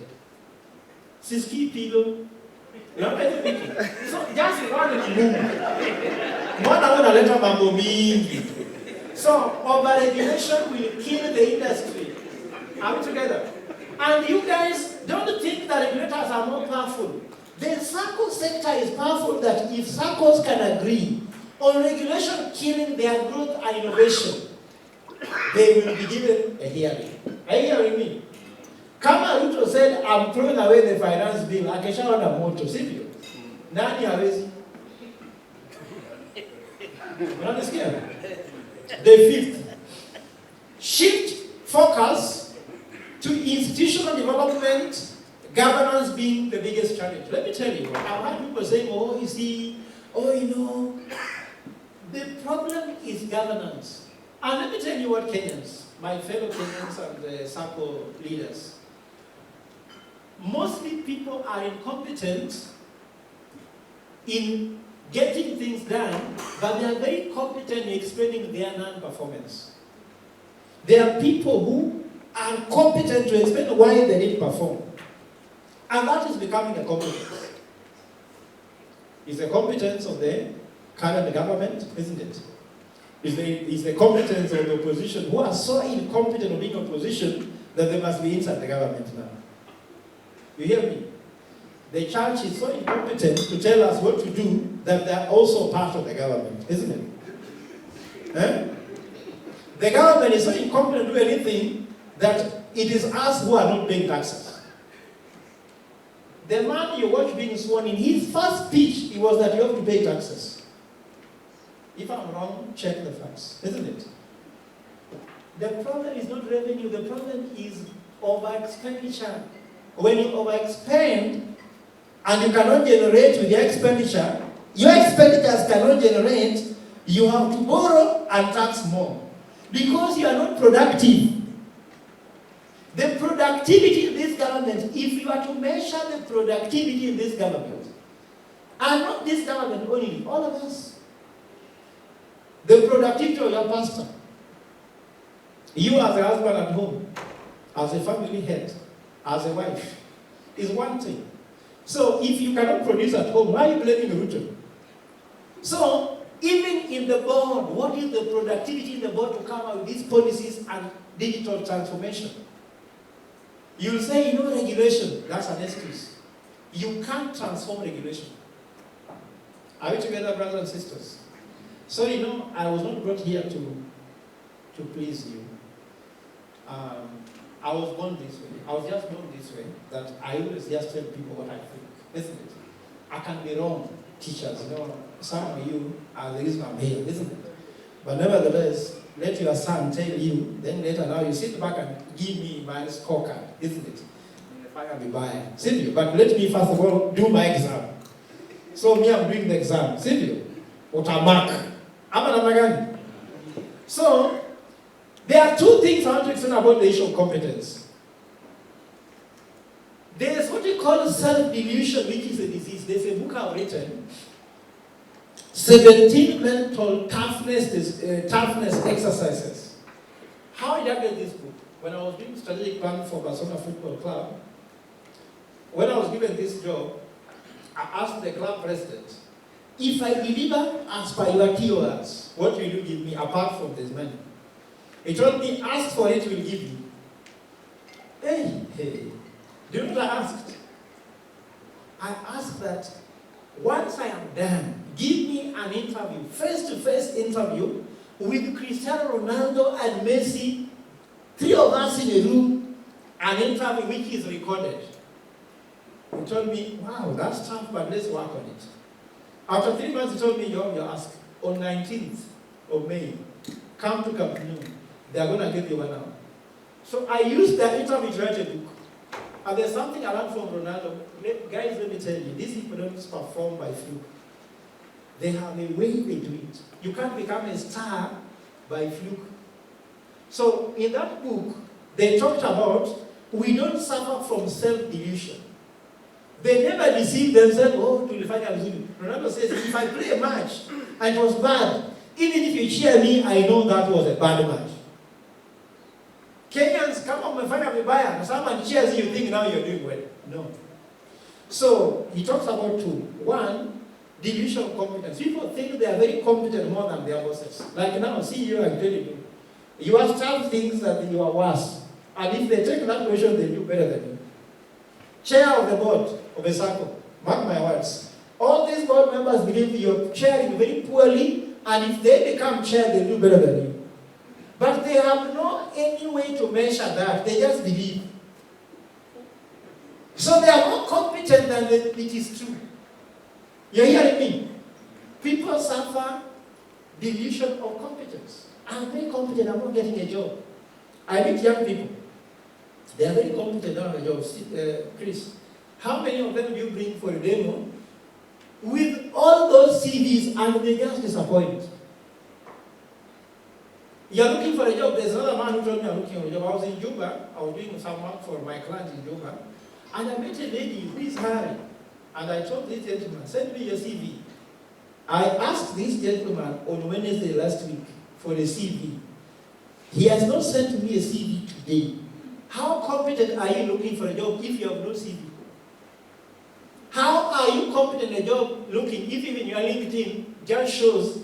Siski pillow. So just one ngumu. Mbona unaleta mambo mingi? So over-regulation will kill the industry. Are we together? And you guys don't think that regulators are more powerful. The Sacco sector is powerful that if SACCOs can agree on regulation killing their growth and innovation, they will be given a hearing. Are you hearing me? Kama Ruto said, I'm throwing away the finance bill, akeshaona moto, sivyo? Nani hawezi? Unanisikia? The 5th, shift focus to institutional development, governance being the biggest challenge. Let me tell you, I've had people saying, the problem is governance. And let me tell you what Kenyans, my fellow Kenyans and the Sacco leaders, mostly people are incompetent in getting things done, but they are very competent in explaining their non-performance. There are people who are competent to explain why they didn't perform. And that is becoming a competence. It's the competence of the current government, isn't it? It's the competence of the opposition who are so incompetent of being opposition that they must be inside the government now. You hear me? The church is so incompetent to tell us what to do that they are also part of the government, isn't it? The government is so incompetent to do anything that it is us who are not paying taxes. The man you watch being sworn in, his first speech, it was that you have to pay taxes. If I'm wrong, check the facts, isn't it? The problem is not revenue, the problem is over-expenditure. When you overexpend and you cannot generate with your expenditure, your expenditures cannot generate, you have to borrow and tax more. Because you are not productive. The productivity in this government, if you are to measure the productivity in this government, and not this government only, all of us, the productivity of your pastor, you as a husband at home, as a family head, as a wife, is one thing. So if you cannot produce at home, why are you blaming Ruto? So, even in the board, what is the productivity in the board to come out with these policies and digital transformation? You'll say, regulation, that's an excuse. You can't transform regulation. Are we together, brothers and sisters? So, I was not brought here to please you. I was born this way. I was just born this way, that I always just tell people what I think, isn't it? I can be wrong, teachers. Some of you are the reason I'm here, isn't it? But nevertheless, let your son tell you, then later now you sit back and give me my scorecard, isn't it? If I can be biased. Silvio, but let me first of all do my exam. So me, I'm doing the exam. Silvio, what I mark. So, there are two things I want to explain about the issue of competence. There is what we call self-delusion, which is a disease. There's a book I've written, 17 mental toughness exercises. How did I get this book? When I was doing strategic planning for Barcelona Football Club, when I was given this job, I asked the club president, if I deliver as per your TORs, what will you give me apart from this money? He told me, ask for it, we'll give you. Hey, do you know what I asked? I asked that once I am done, give me an interview, face-to-face interview with Cristiano Ronaldo and Messi, 3 of us in a room, an interview which is recorded. He told me, wow, that's tough, but let's work on it. After 3 months, he told me, you ask, on 19th of May, come to Camp Nou. They are going to give you 1 hour. So I used that interview to write a book. And there's something I learned from Ronaldo. Guys, let me tell you, these people don't perform by fluke. They have a way they do it. You can't become a star by fluke. So in that book, they talked about we don't suffer from self-delusion. They never deceive themselves, to the final Zulu. Ronaldo says, if I play a match and it was bad, even if you cheer me, I know that was a bad match. Kenyans come up and find out a buyer, and someone cheers you, think now you're doing well. No. So he talks about 2. 1, delusion of competence. People think they are very competent more than their bosses. Like now, CEO, I'm telling you, you have tough things that you are worse. And if they take that position, they do better than you. Chair of the board of a Sacco, mark my words. All these board members believe you're chairing very poorly, and if they become chair, they do better than you. But they have no any way to measure that. They just believe. So they are more competent than it is true. You're hearing me? People suffer delusion of competence. I'm very competent, I'm not getting a job. I meet young people. They are very competent, they don't have a job. Chris, how many of them do you bring for a demo with all those CVs and they just disappoint? You're looking for a job. There's another man who told me I'm looking for a job. I was in Juba. I was doing some work for my client in Juba. And I met a lady who is hiring. And I told this gentleman, send me your CV. I asked this gentleman on Wednesday last week for a CV. He has not sent me a CV today. How competent are you looking for a job if you have no CV? How are you competent in a job looking if even your LinkedIn just shows?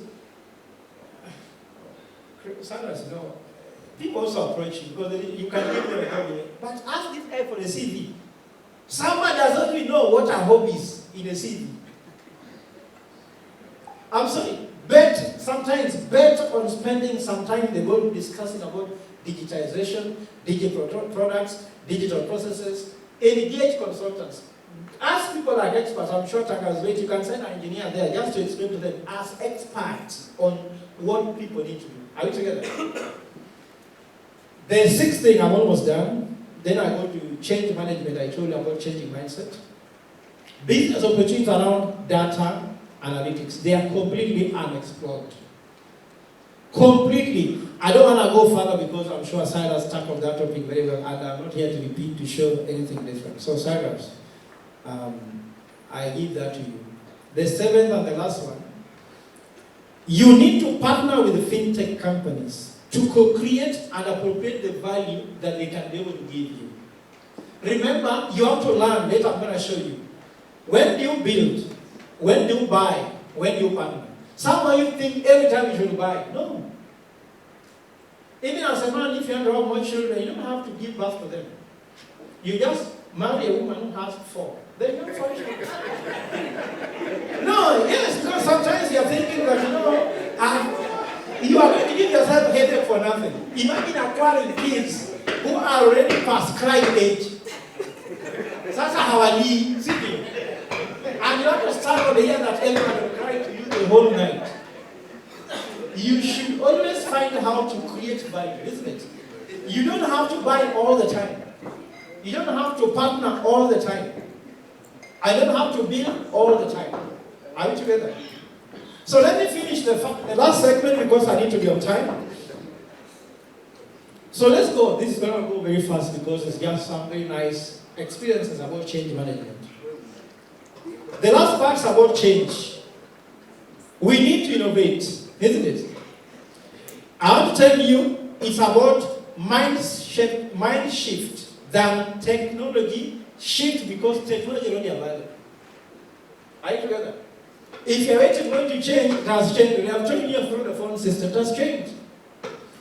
Sanders, people also approach you because you can give them a job. But ask this guy for a CV. Someone does not even know what a hobby is in a CV. I'm sorry. Sometimes bet on spending some time in the world discussing about digitization, digital products, digital processes, engage consultants. Ask people like experts. I'm sure Tanga's wait. You can send an engineer there just to explain to them as experts on what people need to do. Are we together? The 6th thing, I'm almost done. Then I go to change management. I told you about changing mindset. Business opportunities around data analytics, they are completely unexplored. Completely. I don't want to go further because I'm sure Cyrus tackled that topic very well, and I'm not here to repeat to show anything different. So Cyrus, I give that to you. The 7th and the last one, you need to partner with the fintech companies to co-create and appropriate the value that they can be able to give you. Remember, you have to learn. Later I'm going to show you. When do you build? When do you buy? When do you partner? Some of you think every time you should buy. No. Even as a man, if you have more children, you don't have to give birth to them. You just marry a woman who has 4. Then you have 4 children. No, yes, because sometimes you are thinking that, you are going to give yourself a headache for nothing. Imagine acquiring kids who are already past crying age. That's how I need sitting. And you have to stand over here that everyone will cry to you the whole night. You should always find how to create value, isn't it? You don't have to buy all the time. You don't have to partner all the time. I don't have to build all the time. Are we together? So let me finish the last segment because I need to be on time. So let's go. This is going to go very fast because it's just some very nice experiences about change management. The last part is about change. We need to innovate, isn't it? I want to tell you it's about mind shift than technology shift because technology is already available. Are you together? If you're waiting for it to change, it has changed. We have told you through the phone system, it has changed.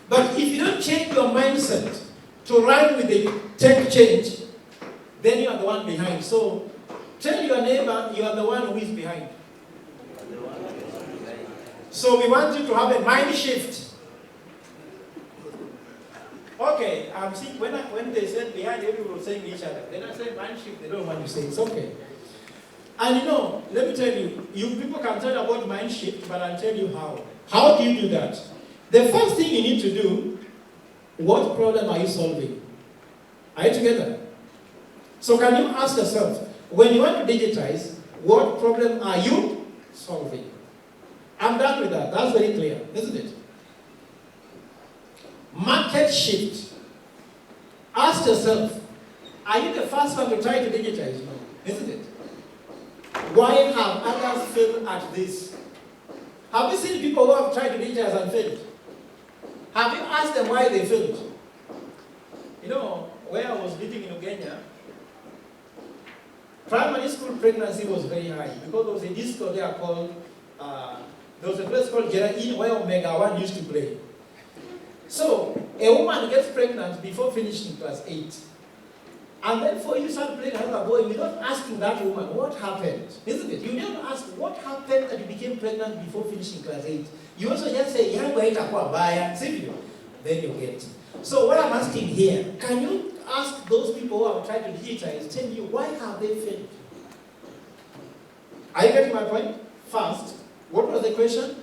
But if you don't change your mindset to run with the tech change, then you are the one behind. So tell your neighbor you are the one who is behind. So we want you to have a mind shift. Okay, I'm seeing when they said behind, everyone was saying each other. Then I said mind shift, they don't want to say it's okay. And let me tell you, you people can tell about mind shift, but I'll tell you how. How do you do that? The first thing you need to do, what problem are you solving? Are you together? So can you ask yourself, when you want to digitize, what problem are you solving? I'm done with that. That's very clear, isn't it? Market shift. Ask yourself, are you the first one to try to digitize? No, isn't it? Why have others failed at this? Have you seen people who have tried to digitize and failed? Have you asked them why they failed? Where I was living in Uganda, primary school pregnancy was very high because there was a disco there called, there was a place called Jera where Omega 1 used to play. So, a woman gets pregnant before finishing class 8. And then for you start playing another boy, you're not asking that woman, what happened? Isn't it? You don't ask, what happened that you became pregnant before finishing class 8? You also just say, then you get. So what I'm asking here, can you ask those people who have tried to digitize, tell you, why have they failed? Are you getting my point? First, what was the question?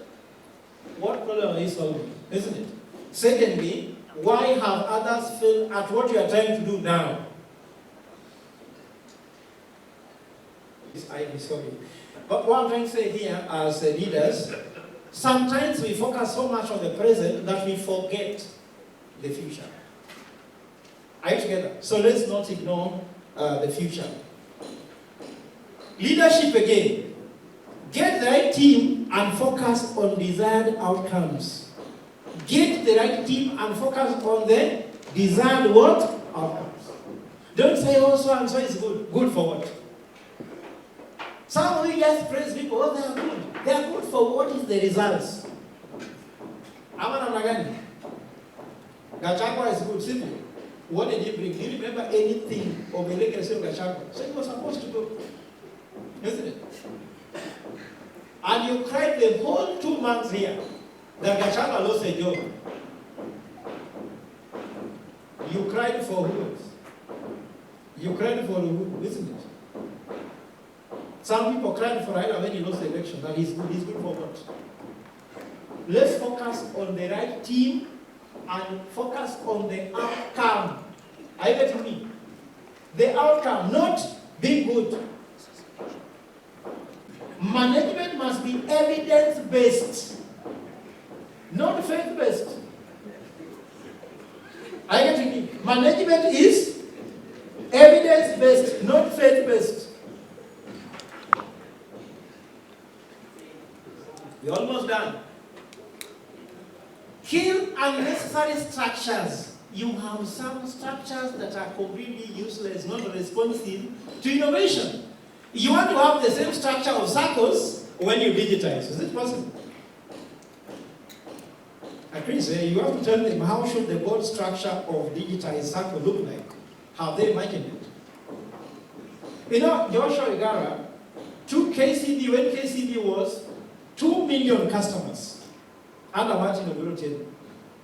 What problem are you solving? Isn't it? Secondly, why have others failed at what you are trying to do now? But what I'm trying to say here as leaders, sometimes we focus so much on the present that we forget the future. Are you together? So let's not ignore the future. Leadership again. Get the right team and focus on desired outcomes. Get the right team and focus on the desired what? Outcomes. Don't say, oh, so and so is good. Good for what? Some of you just praise people, oh, they are good. They are good for what is the results. Gachagua is good, simply. What did he bring? Do you remember anything of the legacy of Gachagua? So he was supposed to go. Isn't it? And you cried the whole 2 months here that Gachagua lost a job. You cried for who? You cried for who, isn't it? Some people cried for Raila when he lost the election, that he's good. He's good for what? Let's focus on the right team and focus on the outcome. Are you getting me? The outcome, not being good. Management must be evidence-based, not faith-based. Are you getting me? Management is evidence-based, not faith-based. We're almost done. Kill unnecessary structures. You have some structures that are completely useless, not responsive to innovation. You want to have the same structure of SACCOs when you digitize. Is it possible? Chris, you have to tell them how should the board structure of digitized Sacco look like? Have they imagined it? You know, Joshua Igara took KCB when KCB was 2 million customers under Martin Ogola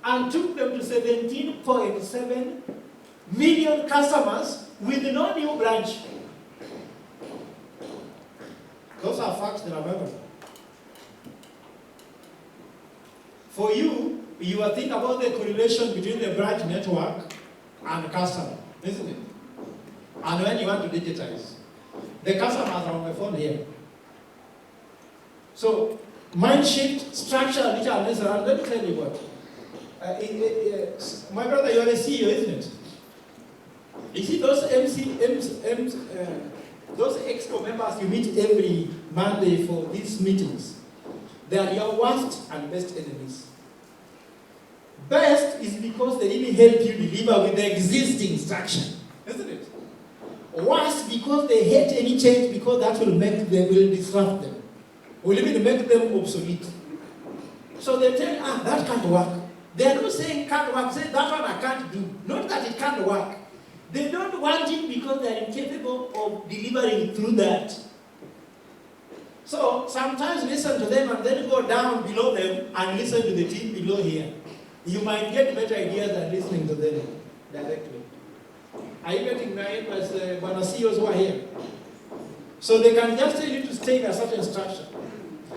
and took them to 17.7 million customers with no new branch. Those are facts that are available. For you, you are thinking about the correlation between the branch network and the customer, isn't it? And when you want to digitize, the customers are on the phone here. So, mind shift, structure, which are necessary. Let me tell you what. My brother, you are a CEO, isn't it? You see those those EXCO members you meet every Monday for these meetings, they are your worst and best enemies. Best is because they didn't help you deliver with the existing structure, isn't it? Worst because they hate any change because that will disrupt them, will even make them obsolete. So they tell you, that can't work. They are not saying can't work, say that one I can't do. Not that it can't work. They don't want it because they are incapable of delivering through that. So sometimes listen to them and then go down below them and listen to the team below here. You might get better ideas than listening to them directly. Are you getting my as one of CEOs who are here? So they can just tell you to stay in a certain structure.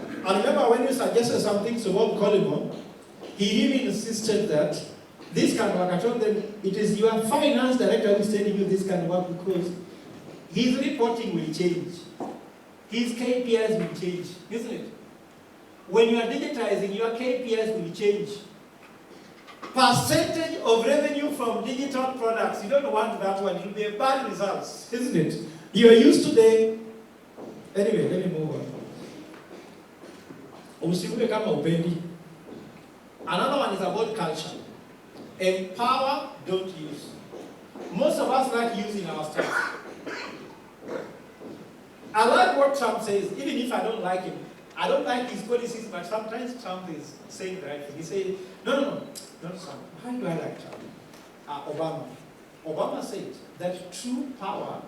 And remember when you suggested something to Bob Colimon, he really insisted that this can work. I told them, it is your finance director who is telling you this can work because his reporting will change. His KPIs will change, isn't it? When you are digitizing, your KPIs will change. Percentage of revenue from digital products, you don't want that one. It will be a bad result, isn't it? You are used to the... Anyway, let me move on. Another one is about culture. Empower, don't use. Most of us like using our stuff. I like what Trump says, even if I don't like him. I don't like his policies, but sometimes Trump is saying the right thing. He says, no, not Trump. How do I like Trump? Obama. Obama said that true power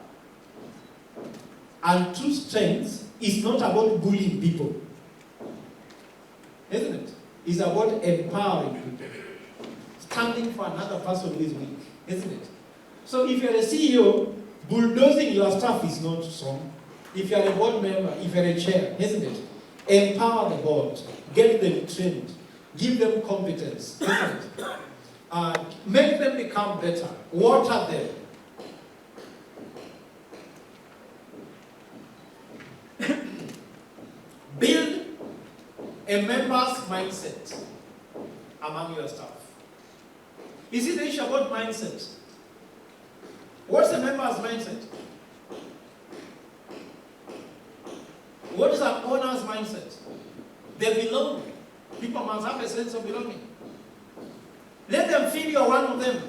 and true strength is not about bullying people. Isn't it? It's about empowering people. Standing for another person who is weak. Isn't it? So if you're a CEO, bulldozing your staff is not strong. If you're a board member, if you're a chair, isn't it? Empower the board. Get them trained. Give them competence. Isn't it? Make them become better. Water them. Build a member's mindset among your staff. You see the issue about mindset. What's a member's mindset? What is an owner's mindset? They belong. People must have a sense of belonging. Let them feel you're one of them.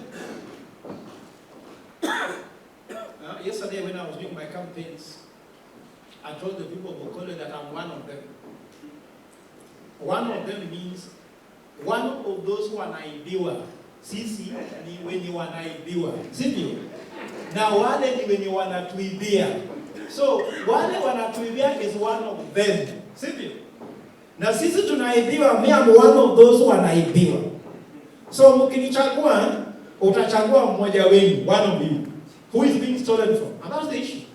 Yesterday when I was doing my campaigns, I told the people of Ogola that I'm one of them. One of them means one of those who are naibiwa. Sisi ni wenye wanaibiwa. Sivyo? Na wale ni wenye wanatuibia. So, wale wanatuibia is one of them. Sivyo? Na sisi tunaibiwa, me am one of those who wanaibiwa. So, mkinichagua, utachagua mmoja wenu, one of you, who is being stolen from. And that's the issue.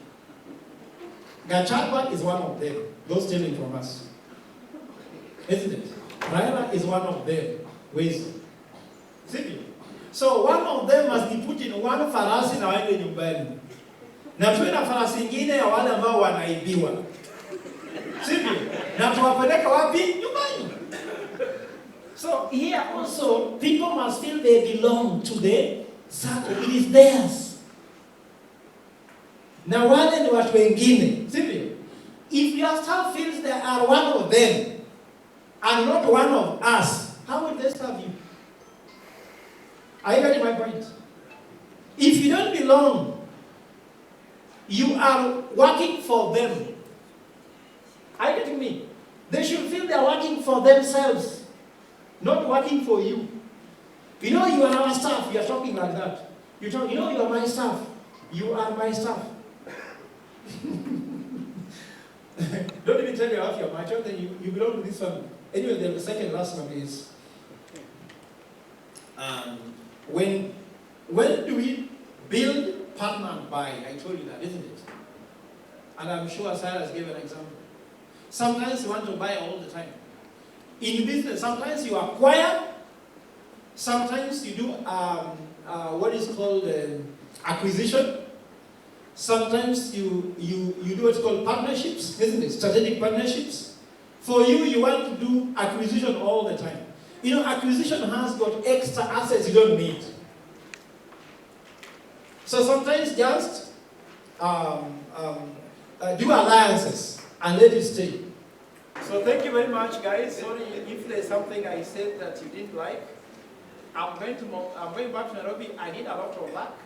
Gachagua is one of them, those stealing from us. Isn't it? Raila is one of them. Where is it? Sivyo? So one of them must be put in one farasi na waende nyumbani. Na tuwe na farasi ingine ya wale ambao wanaibiwa. Sivyo? Na tuwapeleka wapi? Nyumbani. So here also, people must feel they belong to the Sacco. It is theirs. Na wale ni watu wengine. Sivyo? If your staff feels they are one of them and not one of us, how will they serve you? Are you getting my point? If you don't belong, you are working for them. Are you getting me? They should feel they are working for themselves. not working for you. You know you are our staff, you are talking like that. You know you are my staff, you are my staff. Don't even tell me half your mind, then you belong to this family. Anyway, the second last one is, when do we build, partner, buy? I told you that, isn't it? And I'm sure Cyrus gave an example. Sometimes you want to buy all the time. In business, sometimes you acquire, sometimes you do what is called acquisition. Sometimes you do what's called partnerships, isn't it? Strategic partnerships. For you, you want to do acquisition all the time. You know, acquisition has got extra assets you don't need. So sometimes just do alliances and let it stay. So thank you very much, guys. Sorry if there's something I said that you didn't like. I'm going back to Nairobi. I need a lot of luck.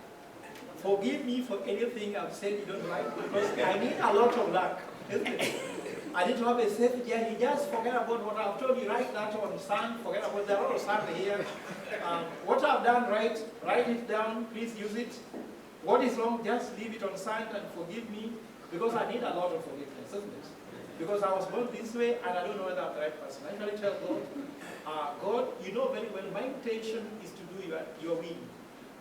Forgive me for anything I've said you don't like, because I need a lot of luck, isn't it? I need to have a safe journey. Just forget about what I've told you. Write that on sand. Forget about there are a lot of sand here. What I've done right, write it down. Please use it. What is wrong, just leave it on sand and forgive me, because I need a lot of forgiveness, isn't it? Because I was born this way and I don't know whether I'm the right person. I usually tell God, God, you know very well my intention is to do your will.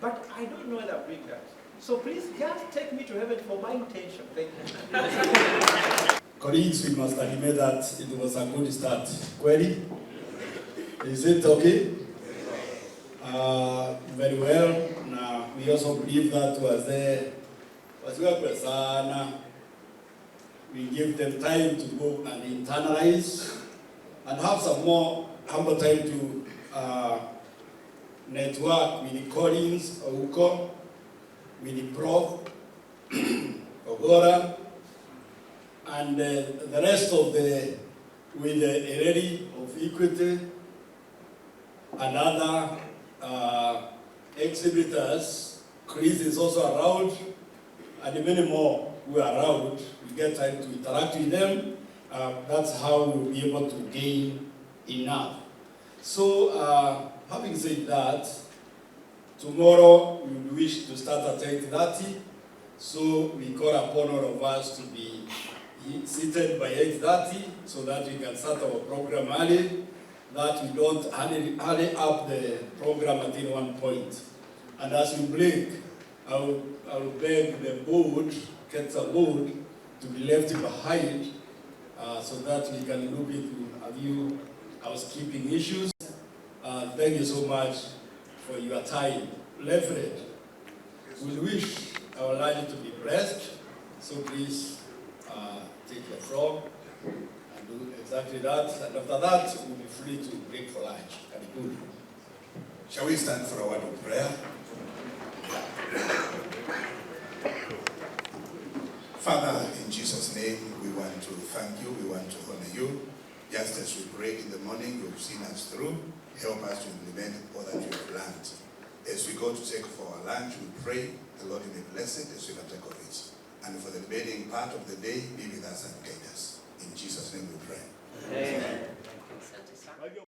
But I don't know whether I'm doing that. So please just take me to heaven for my intention. Thank you.
Colleagues, we must admit that it was a good start. Query? Is it okay? Very well. Now, we also believe that we give them time to go and internalize and have some more humble time to network with the Collins, Ouko, with the Prof, Ogola, and the rest of with the Eredi of Equity and other exhibitors. Chris is also around, and many more who are around. We get time to interact with them. That's how we'll be able to gain enough. So, having said that, tomorrow we wish to start at 8:30. So we call upon all of us to be seated by 8:30 so that we can start our program early, that we don't hurry up the program until one point. And as we break, I will beg the board, KETSA board, to be left behind so that we can look into a few housekeeping issues. Thank you so much for your time. Lefred, we wish our lunch to be blessed, so please take your floor and do exactly that. And after that, we'll be free to break for lunch. And good.
Shall we stand for a word of prayer? Father, in Jesus' name, we want to thank you, we want to honor you. Just as we prayed in the morning, you've seen us through. Help us to implement all that you have learned. As we go to take for our lunch, we pray the Lord may bless it as we partake of it. And for the remaining part of the day, be with us and guide us. In Jesus' name we pray.
Amen.